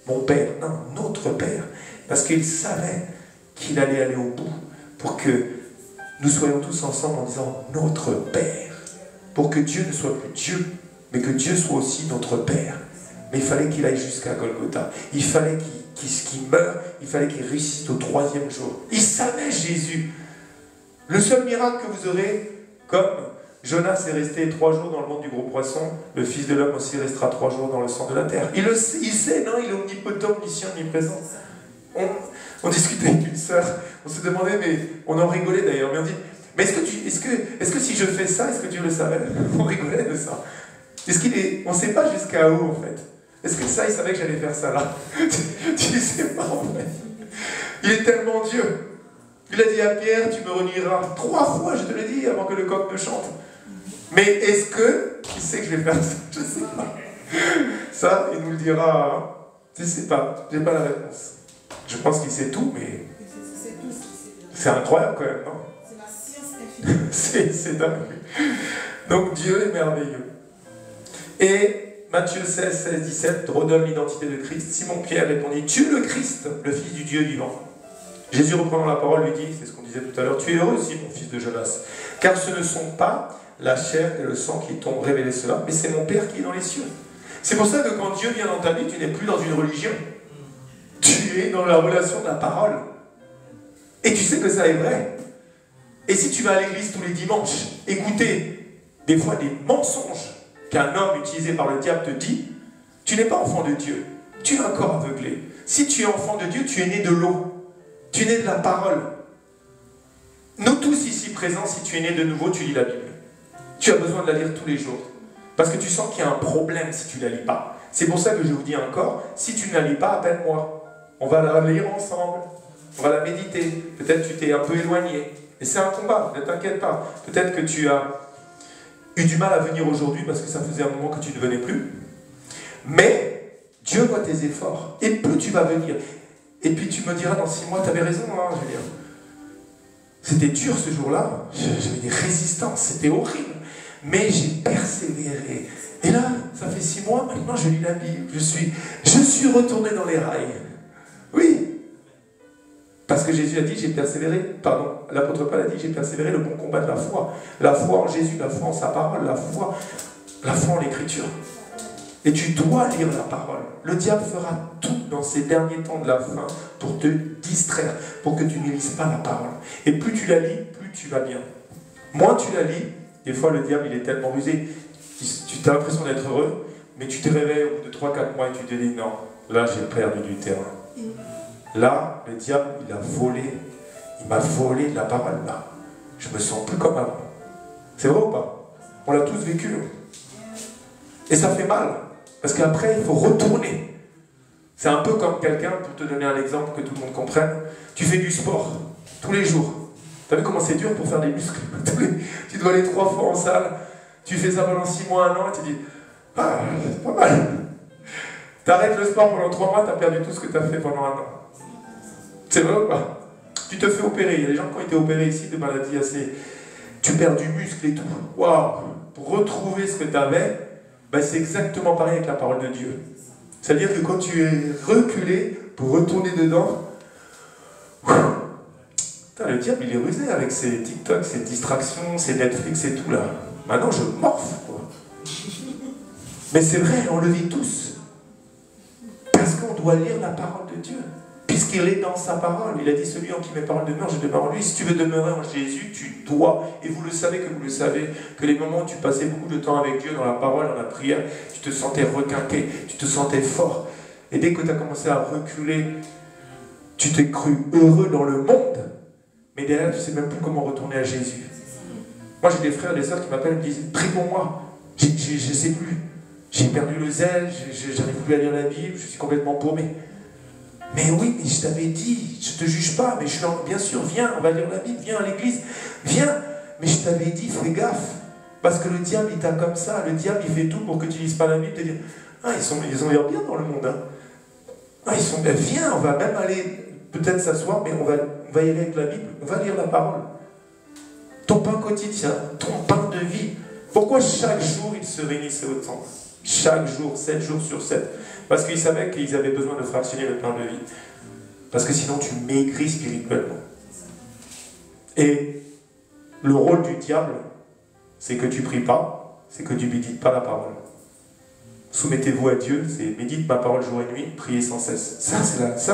Mon Père, non, notre Père. Parce qu'il savait qu'il allait aller au bout pour que nous soyons tous ensemble en disant notre Père. Pour que Dieu ne soit plus Dieu, mais que Dieu soit aussi notre Père. Mais il fallait qu'il aille jusqu'à Golgotha. Il fallait qu'il meure, il fallait qu'il ressuscite au 3e jour. Il savait Jésus. Le seul miracle que vous aurez, comme Jonas est resté 3 jours dans le ventre du gros poisson, le Fils de l'homme aussi restera 3 jours dans le sang de la terre. Il sait, non, il est omnipotent, omniscient, omniprésent. On discutait avec une sœur, on se demandait, mais on en rigolait d'ailleurs, mais on dit, mais est-ce que si je fais ça, est-ce que Dieu le savait? On rigolait de ça. On ne sait pas jusqu'à où en fait. Est-ce que ça, il savait que j'allais faire ça là? Tu sais pas en fait. Il est tellement Dieu. Il a dit à Pierre, tu me renieras 3 fois, je te l'ai dit, avant que le coq ne chante. Mais est-ce que il sait que je vais faire ça? Je ne sais pas. Ça, il nous le dira. Je ne sais pas. Je n'ai pas la réponse. Je pense qu'il sait tout, mais c'est incroyable quand même, non? C'est la science infinie. C'est dingue. Donc Dieu est merveilleux. Et Matthieu 16, 16, 17 redonne l'identité de Christ. Simon-Pierre répondit, tu es le Christ, le Fils du Dieu vivant. Jésus, reprenant la parole, lui dit, c'est ce qu'on disait tout à l'heure, tu es heureux aussi, mon fils de Jonas, car ce ne sont pas la chair et le sang qui t'ont révélé cela, mais c'est mon Père qui est dans les cieux. C'est pour ça que quand Dieu vient dans ta vie, tu n'es plus dans une religion. Tu es dans la relation de la parole. Et tu sais que ça est vrai. Et si tu vas à l'église tous les dimanches, écouter des fois des mensonges qu'un homme utilisé par le diable te dit, tu n'es pas enfant de Dieu. Tu es encore aveuglé. Si tu es enfant de Dieu, tu es né de l'eau. Tu es né de la parole. Nous tous ici présents, si tu es né de nouveau, tu lis la Bible. Tu as besoin de la lire tous les jours. Parce que tu sens qu'il y a un problème si tu ne la lis pas. C'est pour ça que je vous dis encore, si tu ne la lis pas, appelle-moi. On va la lire ensemble. On va la méditer. Peut-être que tu t'es un peu éloigné. Et c'est un combat, ne t'inquiète pas. Peut-être que tu as eu du mal à venir aujourd'hui parce que ça faisait un moment que tu ne venais plus. Mais Dieu voit tes efforts. Et plus tu vas venir. Et puis tu me diras dans 6 mois, tu avais raison, hein, Julien. C'était dur ce jour-là. J'avais des résistances, c'était horrible. Mais j'ai persévéré. Et là, ça fait 6 mois, maintenant je lis la Bible. Je suis retourné dans les rails. Oui. Parce que Jésus a dit, j'ai persévéré, pardon, l'apôtre Paul a dit, j'ai persévéré le bon combat de la foi. La foi en Jésus, la foi en sa parole, la foi en l'écriture. Et tu dois lire la parole. Le diable fera tout dans ces derniers temps de la fin pour te distraire, pour que tu ne lises pas la parole. Et plus tu la lis, plus tu vas bien. Moins tu la lis, des fois le diable il est tellement rusé, tu as l'impression d'être heureux, mais tu te réveilles au bout de 3-4 mois et tu te dis non, là j'ai perdu du terrain. Là, le diable, il m'a volé de la parole là. Je me sens plus comme avant. C'est vrai ou pas? On l'a tous vécu. Et ça fait mal. Parce qu'après, il faut retourner. C'est un peu comme quelqu'un, pour te donner un exemple que tout le monde comprenne, tu fais du sport tous les jours. Tu as vu comment c'est dur pour faire des muscles? Tu dois aller 3 fois en salle, tu fais ça pendant 6 mois, 1 an, et tu dis, ah, c'est pas mal. Tu arrêtes le sport pendant 3 mois, tu as perdu tout ce que tu as fait pendant 1 an. C'est vrai ou pas? Tu te fais opérer. Il y a des gens qui ont été opérés ici de maladies assez... Tu perds du muscle et tout. Waouh! Pour retrouver ce que tu avais, ben c'est exactement pareil avec la parole de Dieu. C'est-à-dire que quand tu es reculé pour retourner dedans, putain, le diable il est rusé avec ses TikTok, ses distractions, ses Netflix et tout là. Maintenant je morphe quoi. Mais c'est vrai, on le vit tous. Parce qu'on doit lire la parole de Dieu. Puisqu'il est dans sa parole. Il a dit, celui en qui mes paroles demeurent, je demeure en lui. Si tu veux demeurer en Jésus, tu dois, et vous le savez que vous le savez, que les moments où tu passais beaucoup de temps avec Dieu dans la parole, dans la prière, tu te sentais requinqué, tu te sentais fort. Et dès que tu as commencé à reculer, tu t'es cru heureux dans le monde. Mais derrière, tu ne sais même plus comment retourner à Jésus. Moi, j'ai des frères et des sœurs qui m'appellent et me disent, prie pour moi. Je ne sais plus. J'ai perdu le zèle, j'arrive plus à lire la Bible, je suis complètement paumé. Mais oui, mais je t'avais dit, je ne te juge pas, mais bien sûr, viens, on va lire la Bible, viens à l'église, viens. Mais je t'avais dit, fais gaffe, parce que le diable, il t'a comme ça, le diable, il fait tout pour que tu ne lises pas la Bible, te dire, ah, ils ont l'air bien dans le monde, hein. Ah, ils sont bien, viens, on va même aller, peut-être s'asseoir, mais on va y aller avec la Bible, on va lire la parole. Ton pain quotidien, ton pain de vie. Pourquoi chaque jour, ils se réunissaient autant? Chaque jour, 7 jours sur 7. Parce qu'ils savaient qu'ils avaient besoin de fractionner le pain de vie. Parce que sinon tu maigris spirituellement. Et le rôle du diable, c'est que tu ne pries pas, c'est que tu ne médites pas la parole. Soumettez-vous à Dieu, c'est médite ma parole jour et nuit, priez sans cesse. Ça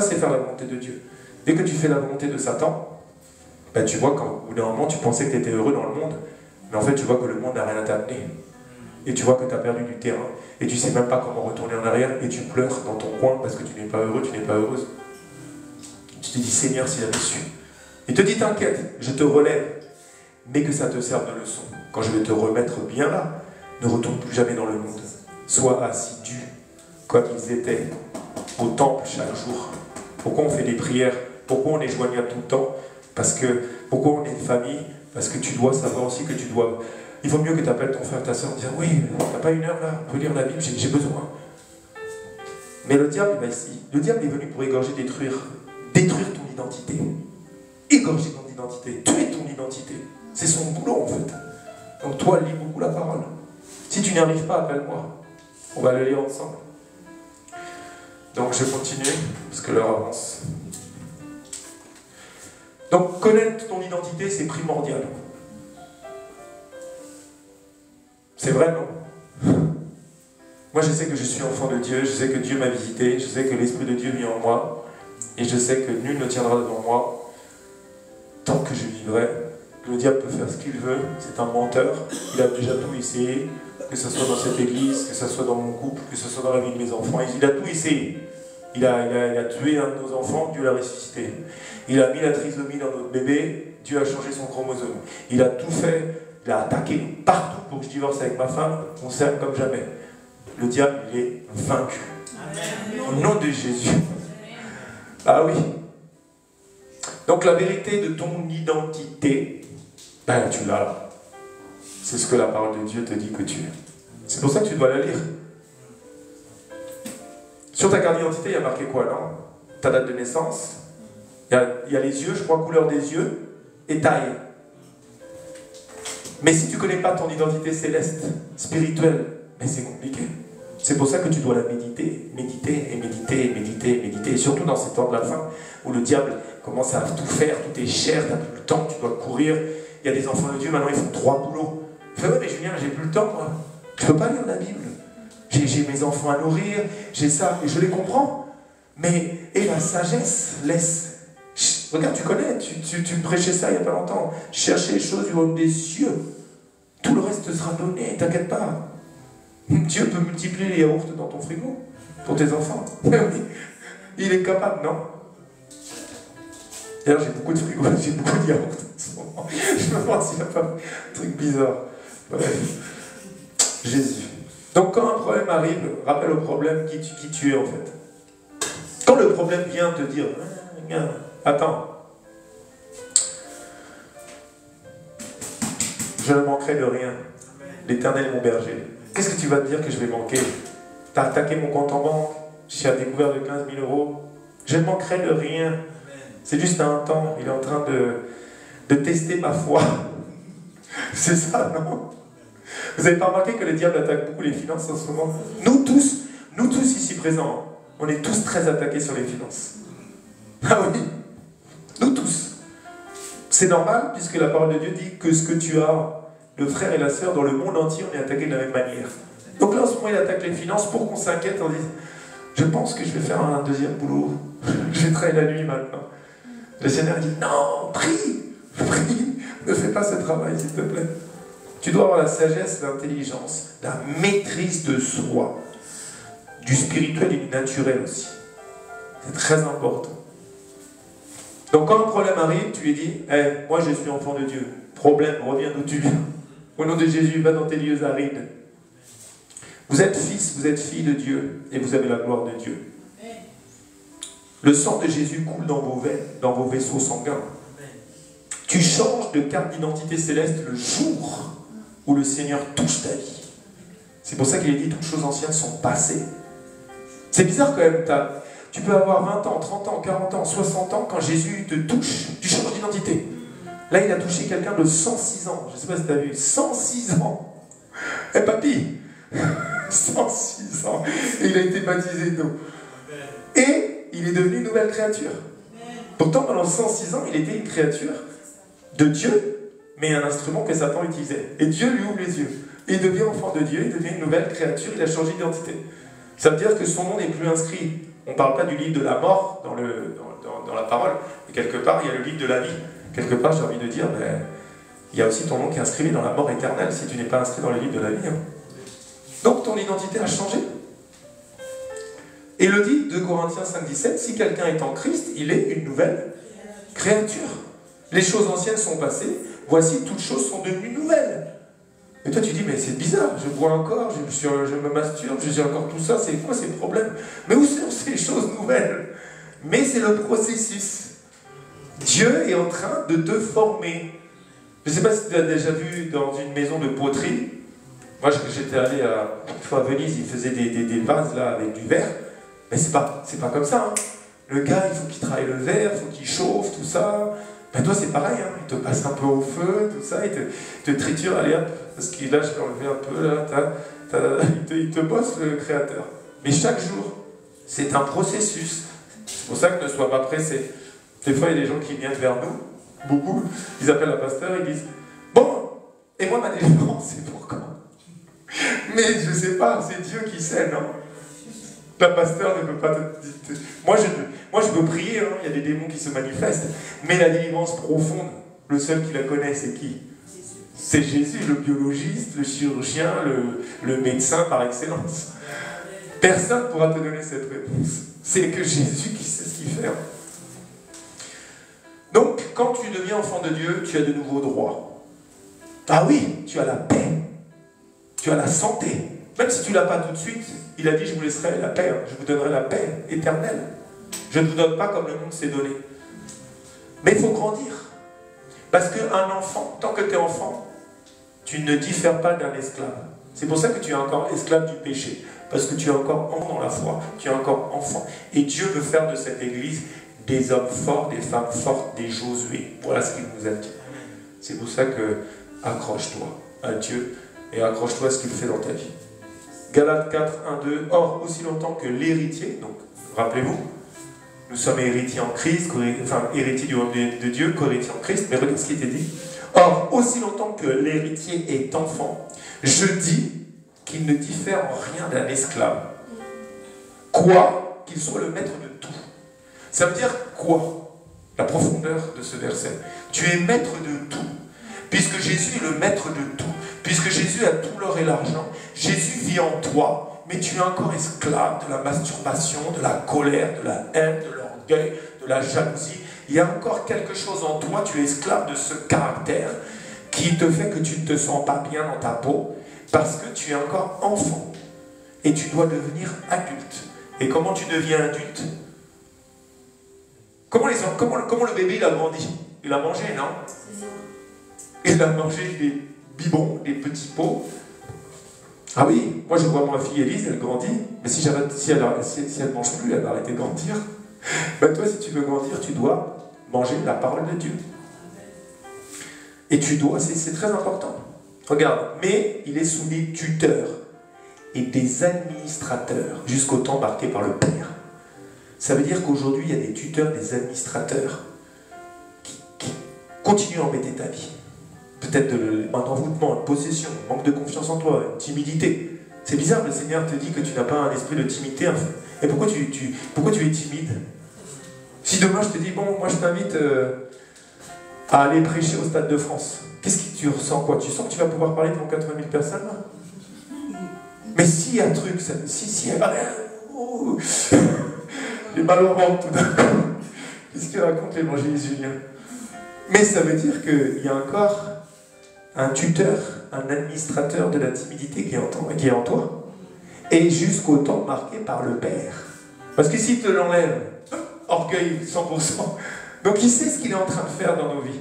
c'est faire la volonté de Dieu. Dès que tu fais la volonté de Satan, ben, tu vois qu'au bout d'un moment tu pensais que tu étais heureux dans le monde, mais en fait tu vois que le monde n'a rien à t'amener. Et tu vois que tu as perdu du terrain, et tu ne sais même pas comment retourner en arrière, et tu pleures dans ton coin parce que tu n'es pas heureux, tu n'es pas heureuse. Tu te dis, Seigneur, s'il avait su. Il te dit, t'inquiète, je te relève, mais que ça te serve de leçon. Quand je vais te remettre bien là, ne retourne plus jamais dans le monde. Sois assidu comme ils étaient au temple chaque jour. Pourquoi on fait des prières? Pourquoi on est joignable tout le temps? Parce que, pourquoi on est une famille? Parce que tu dois savoir aussi que tu dois... Il vaut mieux que tu appelles ton frère, ta soeur, en disant « Oui, t'as pas une heure là, on peut lire la Bible, j'ai besoin. » Mais le diable, il va ici. Le diable est venu pour égorger, détruire ton identité. Égorger ton identité, tuer ton identité. C'est son boulot en fait. Donc toi, lis beaucoup la parole. Si tu n'y arrives pas, appelle-moi. On va le lire ensemble. Donc je continue, parce que l'heure avance. Donc connaître ton identité, c'est primordial. C'est vrai, non? Moi, je sais que je suis enfant de Dieu, je sais que Dieu m'a visité, je sais que l'Esprit de Dieu vit en moi, et je sais que nul ne tiendra devant moi tant que je vivrai. Le diable peut faire ce qu'il veut, c'est un menteur, il a déjà tout essayé, que ce soit dans cette église, que ce soit dans mon couple, que ce soit dans la vie de mes enfants, il a tout essayé. Il a tué un de nos enfants, Dieu l'a ressuscité. Il a mis la trisomie dans notre bébé, Dieu a changé son chromosome. Il a tout fait, il a attaqué partout pour que je divorce avec ma femme, on s'aime comme jamais. Le diable, il est vaincu. Amen. Au nom de Jésus. Ah oui. Donc la vérité de ton identité, ben tu l'as là. C'est ce que la parole de Dieu te dit que tu es. C'est pour ça que tu dois la lire. Sur ta carte d'identité, il y a marqué quoi, non? Ta date de naissance, il y a les yeux, je crois, couleur des yeux, et taille. Mais si tu ne connais pas ton identité céleste, spirituelle, mais c'est compliqué. C'est pour ça que tu dois la méditer, méditer et méditer et méditer et méditer. Et surtout dans ces temps de la fin, où le diable commence à tout faire, tout est cher, tu n'as plus le temps, tu dois courir. Il y a des enfants de Dieu, maintenant ils font 3 boulots. Je fais, ouais, mais Julien, j'ai plus le temps, moi. Je ne peux pas lire la Bible. J'ai mes enfants à nourrir, j'ai ça, et je les comprends. Mais, et la sagesse laisse. Regarde, tu connais, tu prêchais ça il n'y a pas longtemps. Chercher les choses du haut des cieux. Tout le reste te sera donné, t'inquiète pas. Dieu peut multiplier les yaourts dans ton frigo pour tes enfants. Il est capable, non? D'ailleurs, j'ai beaucoup de frigo, j'ai beaucoup de yaourts en ce moment. Je me demande s'il n'y a pas un truc bizarre. Bref. Jésus. Donc, quand un problème arrive, rappelle au problème qui tu es en fait. Quand le problème vient te dire, attends, je ne manquerai de rien. L'Éternel est mon berger. Qu'est-ce que tu vas te dire que je vais manquer? Tu as attaqué mon compte en banque, j'ai un découvert de 15 000 €. Je ne manquerai de rien. C'est juste un temps, il est en train de tester ma foi. C'est ça, non? Vous n'avez pas remarqué que le diable attaque beaucoup les finances en ce moment? Nous tous ici présents, on est tous très attaqués sur les finances. Ah oui, nous tous. C'est normal, puisque la parole de Dieu dit que ce que tu as, le frère et la sœur, dans le monde entier, on est attaqué de la même manière. Donc là, en ce moment, il attaque les finances pour qu'on s'inquiète en disant, je pense que je vais faire un deuxième boulot. Je vais travailler la nuit maintenant. Le Seigneur dit, non, prie, ne fais pas ce travail, s'il te plaît. Tu dois avoir la sagesse, l'intelligence, la maîtrise de soi, du spirituel et du naturel aussi. C'est très important. Donc quand un problème arrive, tu lui dis, hey, moi je suis enfant de Dieu. Problème, reviens d'où tu viens. Au nom de Jésus, va dans tes lieux arides. Vous êtes fils, vous êtes fille de Dieu, et vous avez la gloire de Dieu. Le sang de Jésus coule dans vos veines, dans vos vaisseaux sanguins. Tu changes de carte d'identité céleste le jour où le Seigneur touche ta vie. C'est pour ça qu'il est dit, toutes choses anciennes sont passées. C'est bizarre quand même, tu peux avoir 20 ans, 30 ans, 40 ans, 60 ans, quand Jésus te touche, tu changes d'identité. Là, il a touché quelqu'un de 106 ans. Je ne sais pas si tu as vu, 106 ans. Eh papy, 106 ans. Et il a été baptisé d'eau. Et il est devenu une nouvelle créature. Pourtant, pendant 106 ans, il était une créature de Dieu, mais un instrument que Satan utilisait. Et Dieu lui ouvre les yeux. Et il devient enfant de Dieu, il devient une nouvelle créature, il a changé d'identité. Ça veut dire que son nom n'est plus inscrit. On ne parle pas du livre de la mort dans la parole, mais quelque part, il y a le livre de la vie. Quelque part, j'ai envie de dire, ben, il y a aussi ton nom qui est inscrit dans la mort éternelle, si tu n'es pas inscrit dans le livre de la vie. Hein. Donc, ton identité a changé. Et le dit, 2 Corinthiens 5,17, si quelqu'un est en Christ, il est une nouvelle créature. Les choses anciennes sont passées, voici, toutes choses sont devenues nouvelles. Et toi tu dis, mais c'est bizarre, je bois encore, je me masturbe, j'ai encore tout ça, c'est quoi ces problèmes? Mais où sont ces choses nouvelles? Mais c'est le processus. Dieu est en train de te former. Je ne sais pas si tu as déjà vu dans une maison de poterie. Moi, j'étais allé une fois à Venise, ils faisaient des vases là avec du verre. Mais c'est pas comme ça. Hein. Le gars, il faut qu'il travaille le verre, il faut qu'il chauffe, tout ça. Ben toi, c'est pareil. Hein. Il te passe un peu au feu, tout ça. Il te triture, allez hop. Parce que là, je vais enlever un peu, là. Il te bosse, le créateur. Mais chaque jour, c'est un processus. C'est pour ça que ne sois pas pressé. Des fois, il y a des gens qui viennent vers nous, beaucoup, ils appellent un pasteur, ils disent « Bon, et moi, ma délivrance, c'est pour quand ?» Mais je ne sais pas, c'est Dieu qui sait, non? Le pasteur ne peut pas te dire. Moi, je peux prier, hein, il y a des démons qui se manifestent, mais la délivrance profonde, le seul qui la connaît, c'est qui? C'est Jésus, le biologiste, le chirurgien, le médecin par excellence. Personne ne pourra te donner cette réponse. C'est que Jésus qui sait ce qu'il fait. Donc, quand tu deviens enfant de Dieu, tu as de nouveaux droits. Ah oui, tu as la paix. Tu as la santé. Même si tu ne l'as pas tout de suite, il a dit, je vous laisserai la paix. Je vous donnerai la paix éternelle. Je ne vous donne pas comme le monde s'est donné. Mais il faut grandir. Parce qu'un enfant, tant que tu es enfant, tu ne diffères pas d'un esclave. C'est pour ça que tu es encore esclave du péché. Parce que tu es encore enfant dans la foi. Tu es encore enfant. Et Dieu veut faire de cette église des hommes forts, des femmes fortes, des Josué. Voilà ce qu'il nous a dit. C'est pour ça que accroche-toi à Dieu et accroche-toi à ce qu'il fait dans ta vie. Galates 4, 1, 2. Or, aussi longtemps que l'héritier, donc rappelez-vous, nous sommes héritiers en Christ, enfin héritiers du royaume de Dieu, co-héritiers en Christ, mais regardez ce qui était dit. Or, aussi longtemps que l'héritier est enfant, je dis qu'il ne diffère en rien d'un esclave, quoi qu'il soit le maître de tout. Ça veut dire quoi? La profondeur de ce verset. Tu es maître de tout. Puisque Jésus est le maître de tout. Puisque Jésus a tout l'or et l'argent. Jésus vit en toi. Mais tu es encore esclave de la masturbation, de la colère, de la haine, de l'orgueil, de la jalousie. Il y a encore quelque chose en toi. Tu es esclave de ce caractère qui te fait que tu ne te sens pas bien dans ta peau. Parce que tu es encore enfant. Et tu dois devenir adulte. Et comment tu deviens adulte? Comment le bébé il a grandi? Il a mangé, non? Il a mangé des biberons, des petits pots. Ah oui, moi je vois ma fille Élise, elle grandit, mais si elle ne mange plus, elle va arrêter de grandir. Ben toi, si tu veux grandir, tu dois manger la parole de Dieu. Et tu dois, c'est très important. Regarde, mais il est sous des tuteurs et des administrateurs jusqu'au temps marqué par le Père. Ça veut dire qu'aujourd'hui, il y a des tuteurs, des administrateurs qui continuent à embêter ta vie. Peut-être un envoûtement, une possession, un manque de confiance en toi, une timidité. C'est bizarre, le Seigneur te dit que tu n'as pas un esprit de timidité. Et pourquoi tu es timide? Si demain je te dis, bon, moi je t'invite à aller prêcher au Stade de France, qu'est-ce que tu ressens quoi? Tu sens que tu vas pouvoir parler devant 80 000 personnes là? Mais s'il y a un truc, si, j'ai mal au ventre tout d'un coup. Qu'est-ce qu'il raconte l'évangile Julien? Mais ça veut dire qu'il y a encore un tuteur, un administrateur de la timidité qui est en toi. Et jusqu'au temps marqué par le Père. Parce que s'il te l'enlève, orgueil 100%. Donc il sait ce qu'il est en train de faire dans nos vies.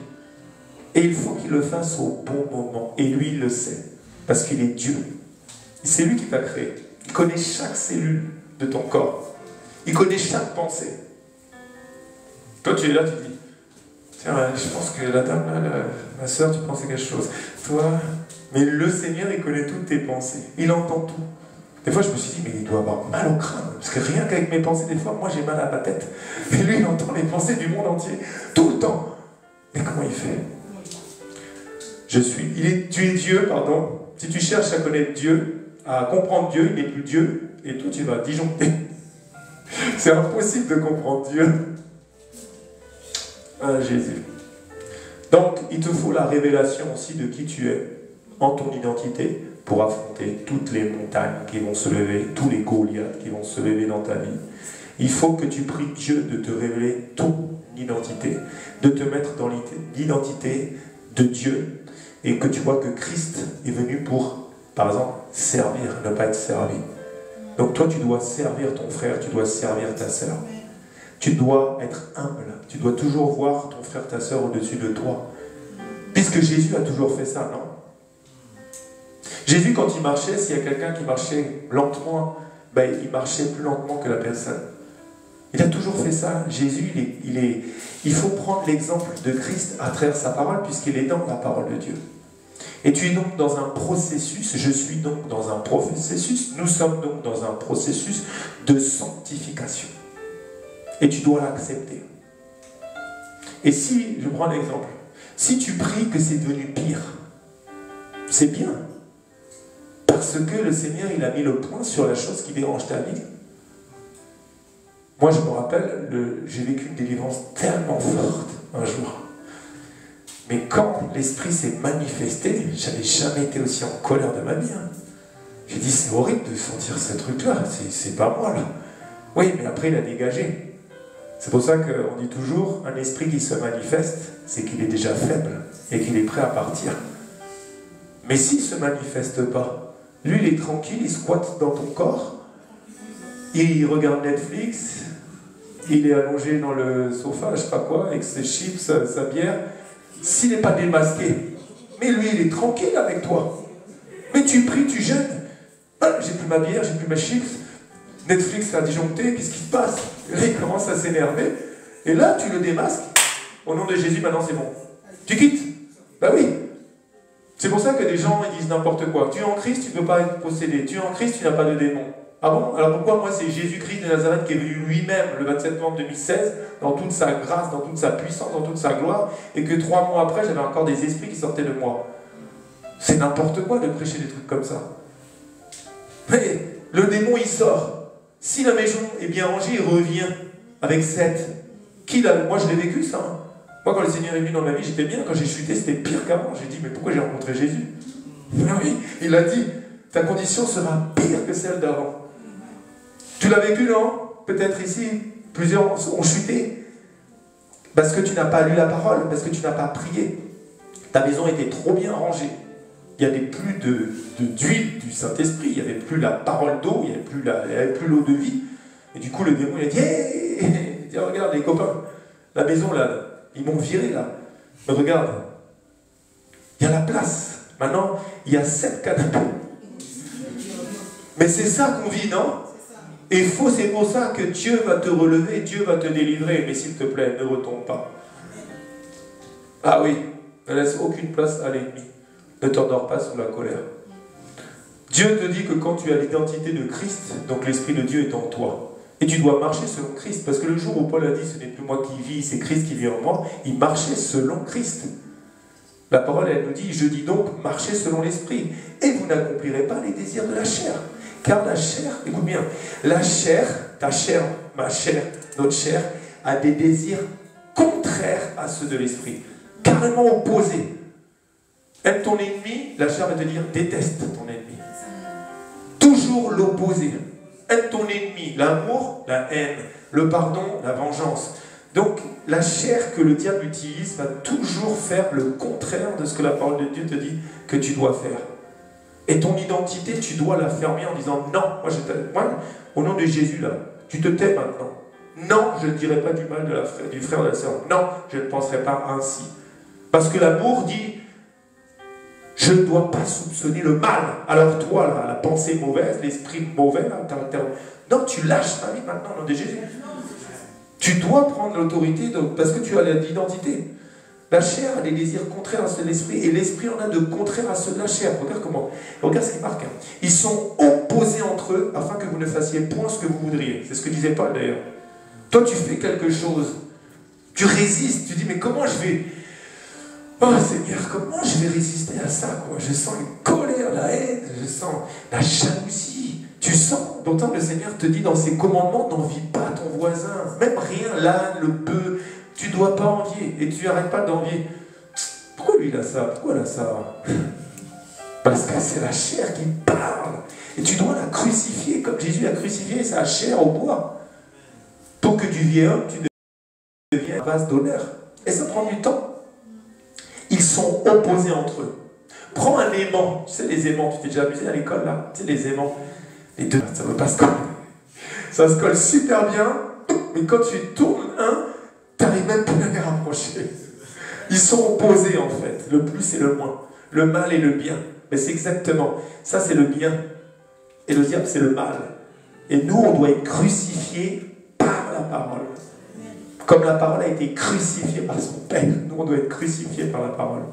Et il faut qu'il le fasse au bon moment. Et lui, il le sait. Parce qu'il est Dieu. C'est lui qui t'a créé. Il connaît chaque cellule de ton corps. Il connaît chaque pensée. Toi, tu es là, tu dis, tiens, je pense que la dame, là, ma soeur, tu pensais quelque chose. Toi, mais le Seigneur, il connaît toutes tes pensées. Il entend tout. Des fois, je me suis dit, mais il doit avoir mal au crâne. Parce que rien qu'avec mes pensées, des fois, moi, j'ai mal à ma tête. Mais lui, il entend les pensées du monde entier. Tout le temps. Mais comment il fait? Tu es Dieu, pardon. Si tu cherches à connaître Dieu, à comprendre Dieu, il n'est plus Dieu. Et toi, tu vas disjoncter. C'est impossible de comprendre Dieu. Ah, Jésus. Donc, il te faut la révélation aussi de qui tu es en ton identité pour affronter toutes les montagnes qui vont se lever, tous les Goliaths qui vont se lever dans ta vie. Il faut que tu pries Dieu de te révéler ton identité, de te mettre dans l'identité de Dieu et que tu vois que Christ est venu pour, par exemple, servir, ne pas être servi. Donc toi, tu dois servir ton frère, tu dois servir ta sœur. Tu dois être humble, tu dois toujours voir ton frère, ta sœur au-dessus de toi. Puisque Jésus a toujours fait ça, non? Jésus, quand il marchait, s'il y a quelqu'un qui marchait lentement, ben, il marchait plus lentement que la personne. Il a toujours fait ça. Jésus, il faut prendre l'exemple de Christ à travers sa parole, puisqu'il est dans la parole de Dieu. Et tu es donc dans un processus, je suis donc dans un processus, nous sommes donc dans un processus de sanctification. Et tu dois l'accepter. Et si, je prends l'exemple, si tu pries que c'est devenu pire, c'est bien. Parce que le Seigneur, il a mis le point sur la chose qui dérange ta vie. Moi, je me rappelle, j'ai vécu une délivrance tellement forte un jour. Mais quand l'Esprit s'est manifesté, j'avais jamais été aussi en colère de ma vie. Hein. J'ai dit, c'est horrible de sentir ce truc-là, c'est pas moi, là. Oui, mais après, il a dégagé. C'est pour ça qu'on dit toujours, un esprit qui se manifeste, c'est qu'il est déjà faible et qu'il est prêt à partir. Mais s'il ne se manifeste pas, lui, il est tranquille, il squatte dans ton corps, il regarde Netflix, il est allongé dans le sofa, je sais pas quoi, avec ses chips, sa bière. S'il n'est pas démasqué, mais lui, il est tranquille avec toi. Mais tu pries, tu jeûnes. Ah, j'ai plus ma bière, j'ai plus mes chips. Netflix a disjoncté, qu'est-ce qui se passe? Et là, il commence à s'énerver. Et là, tu le démasques. Au nom de Jésus, maintenant, c'est bon. Tu quittes? Ben oui. C'est pour ça que des gens ils disent n'importe quoi. Tu es en Christ, tu ne peux pas être possédé. Tu es en Christ, tu n'as pas de démon. Ah bon? Alors pourquoi moi c'est Jésus-Christ de Nazareth qui est venu lui-même le 27 novembre 2016 dans toute sa grâce, dans toute sa puissance, dans toute sa gloire, et que 3 mois après j'avais encore des esprits qui sortaient de moi? C'est n'importe quoi de prêcher des trucs comme ça. Mais le démon il sort. Si la maison est bien rangée, il revient avec 7. Moi je l'ai vécu ça. Hein. Moi quand le Seigneur est venu dans ma vie, j'étais bien. Quand j'ai chuté, c'était pire qu'avant. J'ai dit, mais pourquoi j'ai rencontré Jésus? Oui, il a dit, ta condition sera pire que celle d'avant. Tu l'as vécu, non? Peut-être ici, plusieurs ont chuté. Parce que tu n'as pas lu la parole, parce que tu n'as pas prié. Ta maison était trop bien rangée. Il n'y avait plus d'huile du Saint-Esprit, il n'y avait plus la parole d'eau, il n'y avait plus l'eau de vie. Et du coup, le démon, il a dit, hey, tiens, regarde les copains, la maison là, ils m'ont viré là. Mais regarde, il y a la place. Maintenant, il y a 7 canapés. Mais c'est ça qu'on vit, non? Et c'est pour ça que Dieu va te relever, Dieu va te délivrer. Mais s'il te plaît, ne retombe pas. Ah oui, ne laisse aucune place à l'ennemi. Ne t'endors pas sous la colère. Dieu te dit que quand tu as l'identité de Christ, donc l'Esprit de Dieu est en toi. Et tu dois marcher selon Christ. Parce que le jour où Paul a dit, ce n'est plus moi qui vis, c'est Christ qui vit en moi, il marchait selon Christ. La parole, elle nous dit, je dis donc, marchez selon l'Esprit. Et vous n'accomplirez pas les désirs de la chair. Car la chair, écoute bien, la chair, ta chair, ma chair, notre chair, a des désirs contraires à ceux de l'esprit, carrément opposés. Aime ton ennemi, la chair va te dire déteste ton ennemi. Toujours l'opposé. Aime ton ennemi, l'amour, la haine, le pardon, la vengeance. Donc la chair que le diable utilise va toujours faire le contraire de ce que la parole de Dieu te dit que tu dois faire. Et ton identité, tu dois la fermer en disant non, moi, au nom de Jésus là, tu te tais maintenant. Non, je ne dirai pas du mal du frère de la sœur. Non, je ne penserai pas ainsi. Parce que l'amour dit, je ne dois pas soupçonner le mal. Alors toi, là, la pensée mauvaise, l'esprit mauvais, là, non, tu lâches ta vie maintenant au nom de Jésus. Tu dois prendre l'autorité parce que tu as l'identité. La chair a des désirs contraires à ceux de l'esprit, et l'esprit en a de contraires à ceux de la chair. Regarde ce qu'il marque. Hein. Ils sont opposés entre eux afin que vous ne fassiez point ce que vous voudriez. C'est ce que disait Paul d'ailleurs. Toi, tu fais quelque chose, tu résistes, tu dis, mais comment je vais... Oh Seigneur, comment je vais résister à ça, quoi? Je sens une colère, la haine, je sens la jalousie. Tu sens, pourtant le Seigneur te dit dans ses commandements, n'envie pas ton voisin, même rien, l'âne, le bœuf. Tu ne dois pas envier, et tu n'arrêtes pas d'envier. Pourquoi lui il a ça? Pourquoi il a ça? Parce que c'est la chair qui parle. Et tu dois la crucifier, comme Jésus a crucifié sa chair au bois. Pour que du vieil homme, tu deviens un vase d'honneur. Et ça prend du temps. Ils sont opposés entre eux. Prends un aimant. Tu sais, les aimants, tu t'es déjà amusé à l'école, là? Tu sais, les aimants. Les deux, ça ne veut pas se coller. Ça se colle super bien, mais quand tu tournes un, tu n'arrives même plus à les rapprocher. Ils sont opposés, en fait. Le plus et le moins. Le mal et le bien. Mais c'est exactement. Ça, c'est le bien. Et le diable, c'est le mal. Et nous, on doit être crucifiés par la parole. Comme la parole a été crucifiée par son Père, nous, on doit être crucifiés par la parole.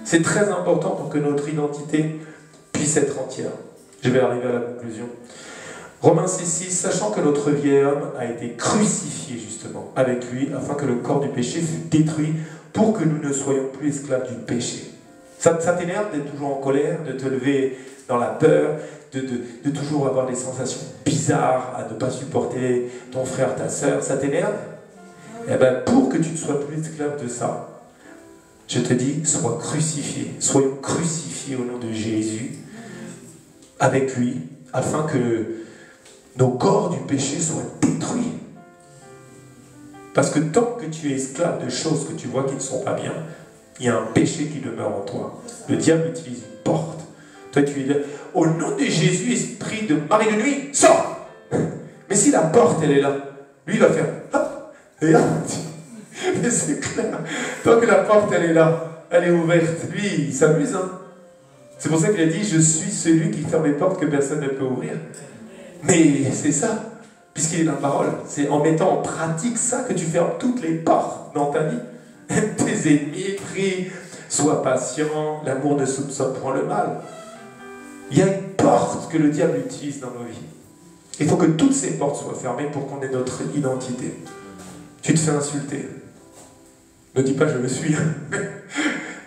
C'est très important pour que notre identité puisse être entière. Je vais arriver à la conclusion. Romains 6,6, sachant que notre vieil homme a été crucifié justement avec lui, afin que le corps du péché fût détruit, pour que nous ne soyons plus esclaves du péché. Ça t'énerve d'être toujours en colère, de te lever dans la peur, de toujours avoir des sensations bizarres, à ne pas supporter ton frère, ta soeur, ça t'énerve? Eh bien, pour que tu ne sois plus esclave de ça, je te dis, sois crucifié. Soyons crucifiés au nom de Jésus, avec lui, afin que nos corps du péché soient détruits. Parce que tant que tu es esclave de choses que tu vois qui ne sont pas bien, il y a un péché qui demeure en toi. Le diable utilise une porte. Toi, tu es là, au nom de Jésus, esprit de mari de nuit, sors! Mais si la porte, elle est là, lui, il va faire, hop, et là, mais c'est clair. Tant que la porte, elle est là, elle est ouverte, lui, il s'amuse, hein. C'est pour ça qu'il a dit, je suis celui qui ferme les portes que personne ne peut ouvrir. Mais c'est ça, puisqu'il est dans la parole. C'est en mettant en pratique ça que tu fermes toutes les portes dans ta vie. Aime tes ennemis, prie, sois patient, l'amour ne soupçonne point le mal. Il y a une porte que le diable utilise dans nos vies. Il faut que toutes ces portes soient fermées pour qu'on ait notre identité. Tu te fais insulter. Ne dis pas je le suis.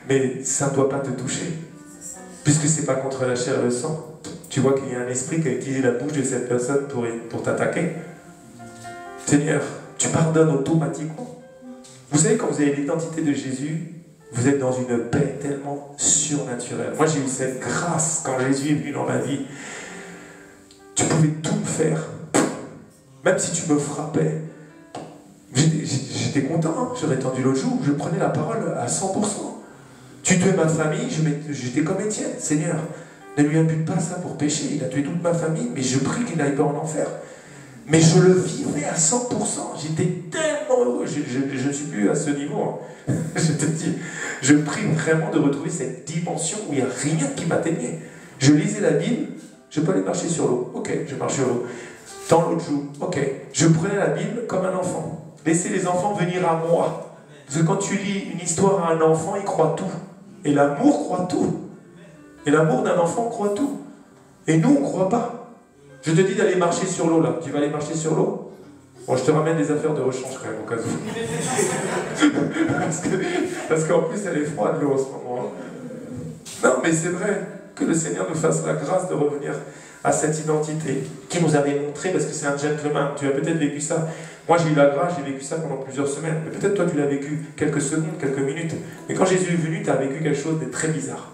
Mais ça ne doit pas te toucher. Puisque ce n'est pas contre la chair et le sang. Tu vois qu'il y a un esprit qui a utilisé la bouche de cette personne pour t'attaquer. Seigneur, tu pardonnes automatiquement. Vous savez, quand vous avez l'identité de Jésus, vous êtes dans une paix tellement surnaturelle. Moi, j'ai eu cette grâce quand Jésus est venu dans ma vie. Tu pouvais tout me faire. Même si tu me frappais. J'étais content. Hein. J'aurais entendu l'autre jour. Je prenais la parole à 100%. Tu tuais ma famille, j'étais comme Étienne. Seigneur, ne lui impute pas ça pour pécher. Il a tué toute ma famille, mais je prie qu'il n'aille pas en enfer. Mais je le vivais à 100%. J'étais tellement heureux. Je ne suis plus à ce niveau. Hein. Je te dis, je prie vraiment de retrouver cette dimension où il n'y a rien qui m'atteignait. Je lisais la Bible, je peux aller marcher sur l'eau. Ok, je marche sur l'eau. Tant l'autre joue. Ok, je prenais la Bible comme un enfant. Laissez les enfants venir à moi. Parce que quand tu lis une histoire à un enfant, il croit tout. Et l'amour croit tout. Et l'amour d'un enfant croit tout. Et nous, on ne croit pas. Je te dis d'aller marcher sur l'eau, là. Tu vas aller marcher sur l'eau? Bon, je te ramène des affaires de rechange, quand même, au cas où. parce qu'en plus, elle est froide, l'eau, en ce moment. Non, mais c'est vrai. Que le Seigneur nous fasse la grâce de revenir à cette identité qui nous avait montré, parce que c'est un gentleman. Tu as peut-être vécu ça. Moi, j'ai eu la grâce, j'ai vécu ça pendant plusieurs semaines. Mais peut-être toi, tu l'as vécu quelques secondes, quelques minutes. Mais quand Jésus est venu, tu as vécu quelque chose de très bizarre.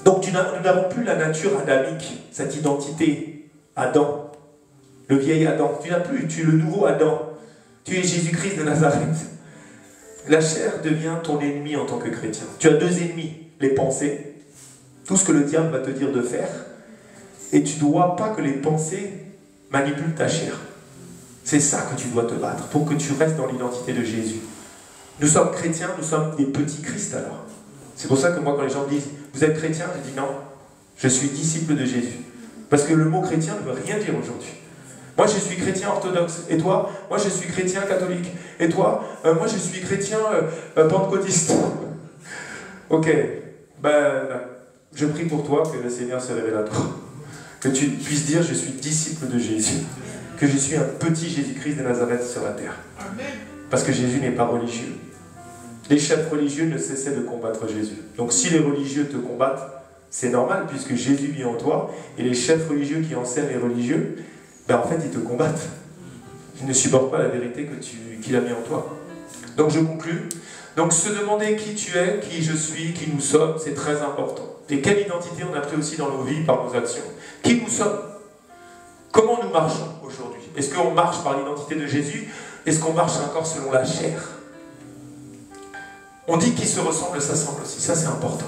Donc, nous n'avons plus la nature adamique, cette identité, Adam, le vieil Adam. Tu n'as plus, tu es le nouveau Adam. Tu es Jésus-Christ de Nazareth. La chair devient ton ennemi en tant que chrétien. Tu as deux ennemis, les pensées, tout ce que le diable va te dire de faire, et tu ne dois pas que les pensées manipulent ta chair. C'est ça que tu dois te battre, pour que tu restes dans l'identité de Jésus. Nous sommes chrétiens, nous sommes des petits Christ alors. C'est pour ça que moi, quand les gens me disent « Vous êtes chrétien ?» je dis « Non, je suis disciple de Jésus. » Parce que le mot chrétien ne veut rien dire aujourd'hui. Moi, je suis chrétien orthodoxe. Et toi? Moi, je suis chrétien catholique. Et toi? Moi, je suis chrétien pentecôtiste. Ok. Je prie pour toi que le Seigneur se révèle à toi. Que tu puisses dire « Je suis disciple de Jésus. » Que je suis un petit Jésus-Christ de Nazareth sur la terre. Parce que Jésus n'est pas religieux. Les chefs religieux ne cessaient de combattre Jésus. Donc si les religieux te combattent, c'est normal puisque Jésus vit en toi. Et les chefs religieux qui enseignent les religieux, en fait, ils te combattent. Ils ne supportent pas la vérité qu'il a mis en toi. Donc je conclus. Donc se demander qui tu es, qui je suis, qui nous sommes, c'est très important. Et quelle identité on a pris aussi dans nos vies par nos actions. Qui nous sommes? Comment nous marchons aujourd'hui? Est-ce qu'on marche par l'identité de Jésus? Est-ce qu'on marche encore selon la chair? On dit qui se ressemble s'assemble aussi, ça c'est important.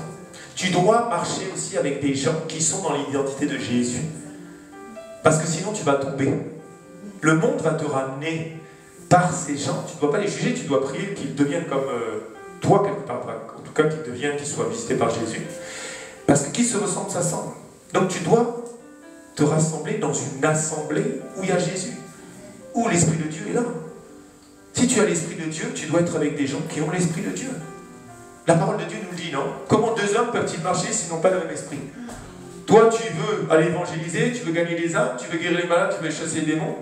Tu dois marcher aussi avec des gens qui sont dans l'identité de Jésus. Parce que sinon tu vas tomber. Le monde va te ramener par ces gens. Tu ne dois pas les juger, tu dois prier qu'ils deviennent comme toi, quelque part. En tout cas qu'ils soient visités par Jésus. Parce que qui se ressemble s'assemble. Donc tu dois te rassembler dans une assemblée où il y a Jésus. Où l'Esprit de Dieu est là. Si tu as l'Esprit de Dieu, tu dois être avec des gens qui ont l'Esprit de Dieu. La parole de Dieu nous le dit, non? Comment deux hommes peuvent-ils marcher s'ils n'ont pas le même esprit? Toi, tu veux aller évangéliser, tu veux gagner les âmes, tu veux guérir les malades, tu veux chasser les démons.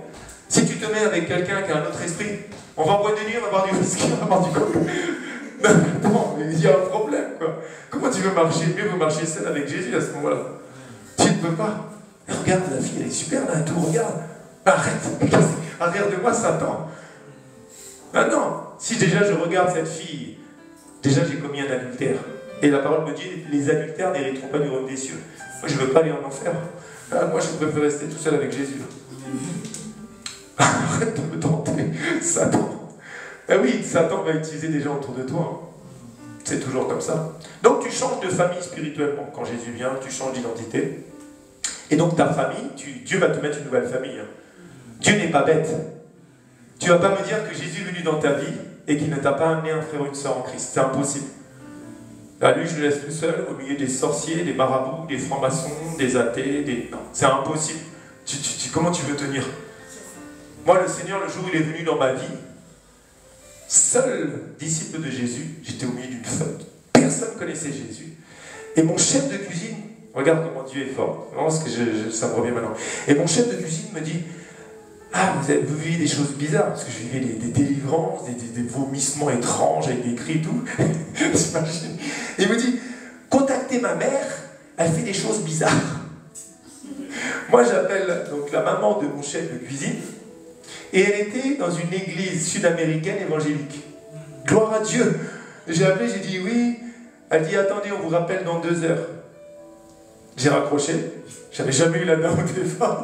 Si tu te mets avec quelqu'un qui a un autre esprit, on va boire des nuits, on va boire du whisky, on va boire du coca. Non, il y a un problème, quoi. Comment tu veux marcher? Mieux vaut marcher seul avec Jésus à ce moment-là. Tu ne peux pas. Regarde, la fille, elle est super, là, tout, regarde. Arrête, regarde-moi, Satan. Ah non, si déjà je regarde cette fille, déjà j'ai commis un adultère. Et la parole me dit, les adultères n'hériteront pas du royaume des cieux. Moi, je ne veux pas aller en enfer. Moi, je préfère rester tout seul avec Jésus. Arrête de me tenter, Satan. Ah oui, Satan va utiliser des gens autour de toi. C'est toujours comme ça. Donc, tu changes de famille spirituellement. Quand Jésus vient, tu changes d'identité. Et donc, ta famille, Dieu va te mettre une nouvelle famille. Dieu n'est pas bête. Tu ne vas pas me dire que Jésus est venu dans ta vie et qu'il ne t'a pas amené un frère ou une sœur en Christ. C'est impossible. Là, lui, je le laisse tout seul au milieu des sorciers, des marabouts, des francs-maçons, des athées, des... Non, c'est impossible. Comment tu veux tenir? Moi, le Seigneur, le jour où il est venu dans ma vie, seul disciple de Jésus, j'étais au milieu d'une fête. Personne ne connaissait Jésus. Et mon chef de cuisine, regarde comment Dieu est fort. Non, parce que ça me revient maintenant. Et mon chef de cuisine me dit, ah, vous vivez des choses bizarres, parce que je vivais des délivrances, des vomissements étranges avec des cris et tout. J'imagine. Et il me dit, contactez ma mère, elle fait des choses bizarres. Moi, j'appelle donc la maman de mon chef de cuisine, et elle était dans une église sud-américaine évangélique. Gloire à Dieu. J'ai appelé, j'ai dit oui. Elle dit, attendez, on vous rappelle dans 2 heures. J'ai raccroché. J'avais jamais eu la dame au téléphone.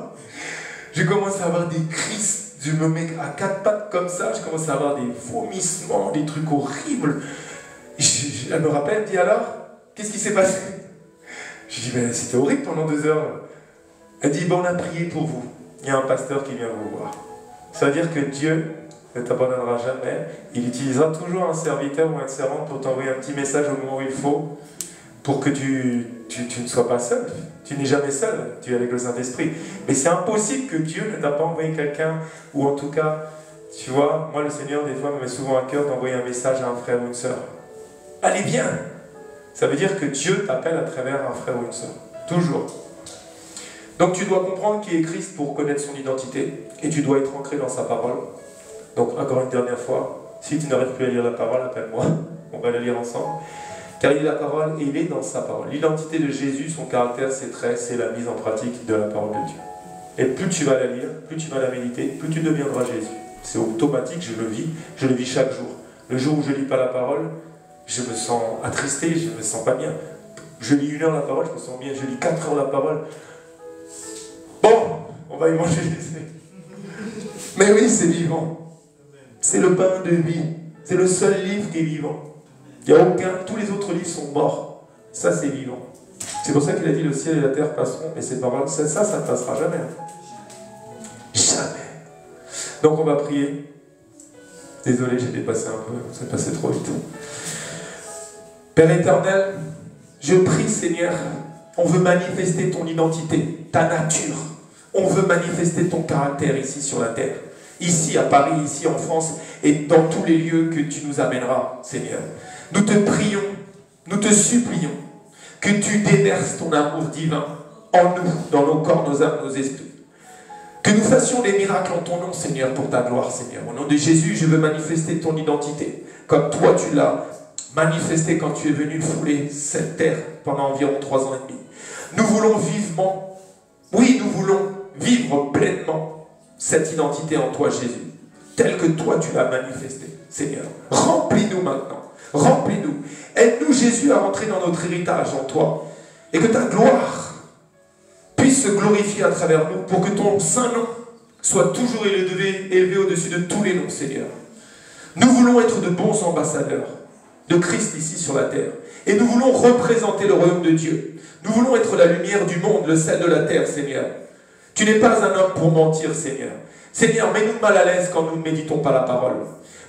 Je commence à avoir des crises. Je me mets à 4 pattes comme ça. Je commence à avoir des vomissements, des trucs horribles. Elle me rappelle, elle me dit alors, qu'est-ce qui s'est passé? Je dis, ben, c'était horrible pendant 2 heures. Elle dit, ben, on a prié pour vous. Il y a un pasteur qui vient vous voir. Ça veut dire que Dieu ne t'abandonnera jamais. Il utilisera toujours un serviteur ou une servante pour t'envoyer un petit message au moment où il faut, pour que tu ne sois pas seul. Tu n'es jamais seul, tu es avec le Saint-Esprit. Mais c'est impossible que Dieu ne t'a pas envoyé quelqu'un, ou en tout cas, tu vois, moi le Seigneur des fois me met souvent à cœur d'envoyer un message à un frère ou une sœur. Allez bien. Ça veut dire que Dieu t'appelle à travers un frère ou une sœur. Toujours. Donc tu dois comprendre qui est Christ pour connaître son identité, et tu dois être ancré dans sa parole. Donc encore une dernière fois, si tu n'arrives plus à lire la parole, appelle-moi, on va la lire ensemble. Car il est la parole et il est dans sa parole. L'identité de Jésus, son caractère, ses traits, c'est la mise en pratique de la parole de Dieu. Et plus tu vas la lire, plus tu vas la méditer, plus tu deviendras Jésus. C'est automatique, je le vis chaque jour. Le jour où je ne lis pas la parole, je me sens attristé, je ne me sens pas bien. Je lis 1 heure la parole, je me sens bien. Je lis 4 heures la parole. Bon, on va évangéliser. Mais oui, c'est vivant. C'est le pain de vie. C'est le seul livre qui est vivant. Il n'y a aucun, tous les autres livres sont morts. Ça, c'est vivant. C'est pour ça qu'il a dit le ciel et la terre passeront, mais ces paroles, ça ne passera jamais. Jamais. Donc on va prier. Désolé, j'ai dépassé un peu, c'est passé trop vite. Père éternel, je prie, Seigneur, on veut manifester ton identité, ta nature. On veut manifester ton caractère ici sur la terre. Ici à Paris, ici en France, et dans tous les lieux que tu nous amèneras, Seigneur. Nous te prions, nous te supplions que tu déverses ton amour divin en nous, dans nos corps, nos âmes, nos esprits. Que nous fassions des miracles en ton nom, Seigneur, pour ta gloire, Seigneur. Au nom de Jésus, je veux manifester ton identité, comme toi tu l'as manifesté quand tu es venu fouler cette terre pendant environ 3 ans et demi. Nous voulons vivement, oui, nous voulons vivre pleinement cette identité en toi, Jésus, telle que toi tu l'as manifestée, Seigneur. Remplis-nous maintenant. Remplis-nous. Aide-nous, Jésus, à rentrer dans notre héritage en toi. Et que ta gloire puisse se glorifier à travers nous pour que ton saint nom soit toujours élevé au-dessus de tous les noms, Seigneur. Nous voulons être de bons ambassadeurs de Christ ici sur la terre. Et nous voulons représenter le royaume de Dieu. Nous voulons être la lumière du monde, le sel de la terre, Seigneur. Tu n'es pas un homme pour mentir, Seigneur. Seigneur, mets-nous mal à l'aise quand nous ne méditons pas la parole.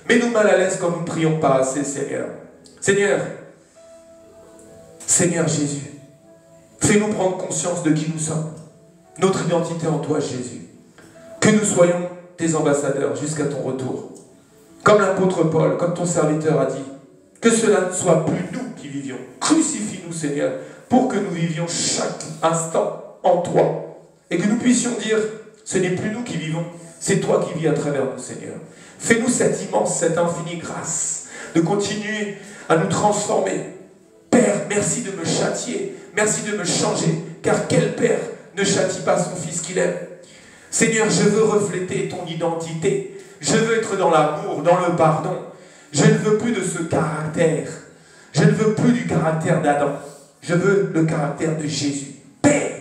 Mets-nous mal à l'aise quand nous ne prions pas assez, Seigneur. Seigneur, Seigneur Jésus, fais-nous prendre conscience de qui nous sommes. Notre identité en toi, Jésus. Que nous soyons tes ambassadeurs jusqu'à ton retour. Comme l'apôtre Paul, comme ton serviteur a dit, que cela ne soit plus nous qui vivions. Crucifie-nous, Seigneur, pour que nous vivions chaque instant en toi. Et que nous puissions dire, ce n'est plus nous qui vivons, c'est toi qui vis à travers nous, Seigneur. Fais-nous cette immense, cette infinie grâce de continuer à nous transformer. Père, merci de me châtier, merci de me changer, car quel père ne châtie pas son fils qu'il aime? Seigneur, je veux refléter ton identité. Je veux être dans l'amour, dans le pardon. Je ne veux plus de ce caractère. Je ne veux plus du caractère d'Adam. Je veux le caractère de Jésus. Père,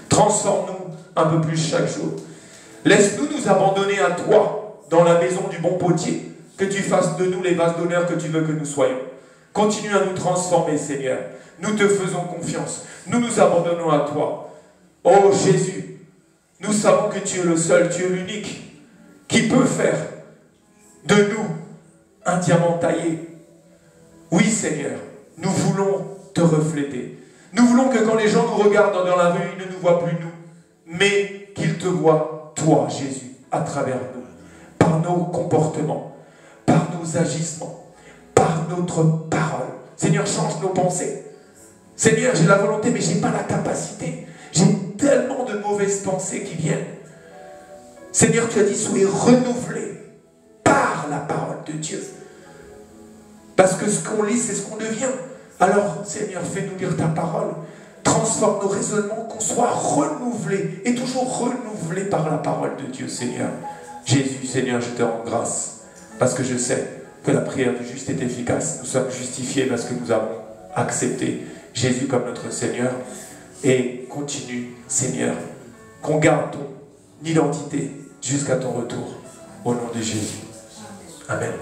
transforme-nous un peu plus chaque jour. Laisse-nous nous abandonner à toi dans la maison du bon potier. Que tu fasses de nous les vases d'honneur que tu veux que nous soyons. Continue à nous transformer, Seigneur. Nous te faisons confiance. Nous nous abandonnons à toi. Oh Jésus, nous savons que tu es le seul, tu es l'unique qui peut faire de nous un diamant taillé. Oui, Seigneur, nous voulons te refléter. Nous voulons que quand les gens nous regardent dans la rue, ils ne nous voient plus nous, mais qu'ils te voient, toi, Jésus, à travers nous, par nos comportements, par nos agissements, par notre parole. Seigneur, change nos pensées. Seigneur, j'ai la volonté, mais je n'ai pas la capacité. J'ai tellement de mauvaises pensées qui viennent. Seigneur, tu as dit, soyez renouvelés par la parole de Dieu. Parce que ce qu'on lit, c'est ce qu'on devient. Alors, Seigneur, fais-nous lire ta parole. Transforme nos raisonnements, qu'on soit renouvelés et toujours renouvelés par la parole de Dieu, Seigneur. Jésus, Seigneur, je te rends grâce. Parce que je sais que la prière du juste est efficace. Nous sommes justifiés parce que nous avons accepté Jésus comme notre Seigneur. Et continue, Seigneur, qu'on garde ton identité jusqu'à ton retour. Au nom de Jésus. Amen.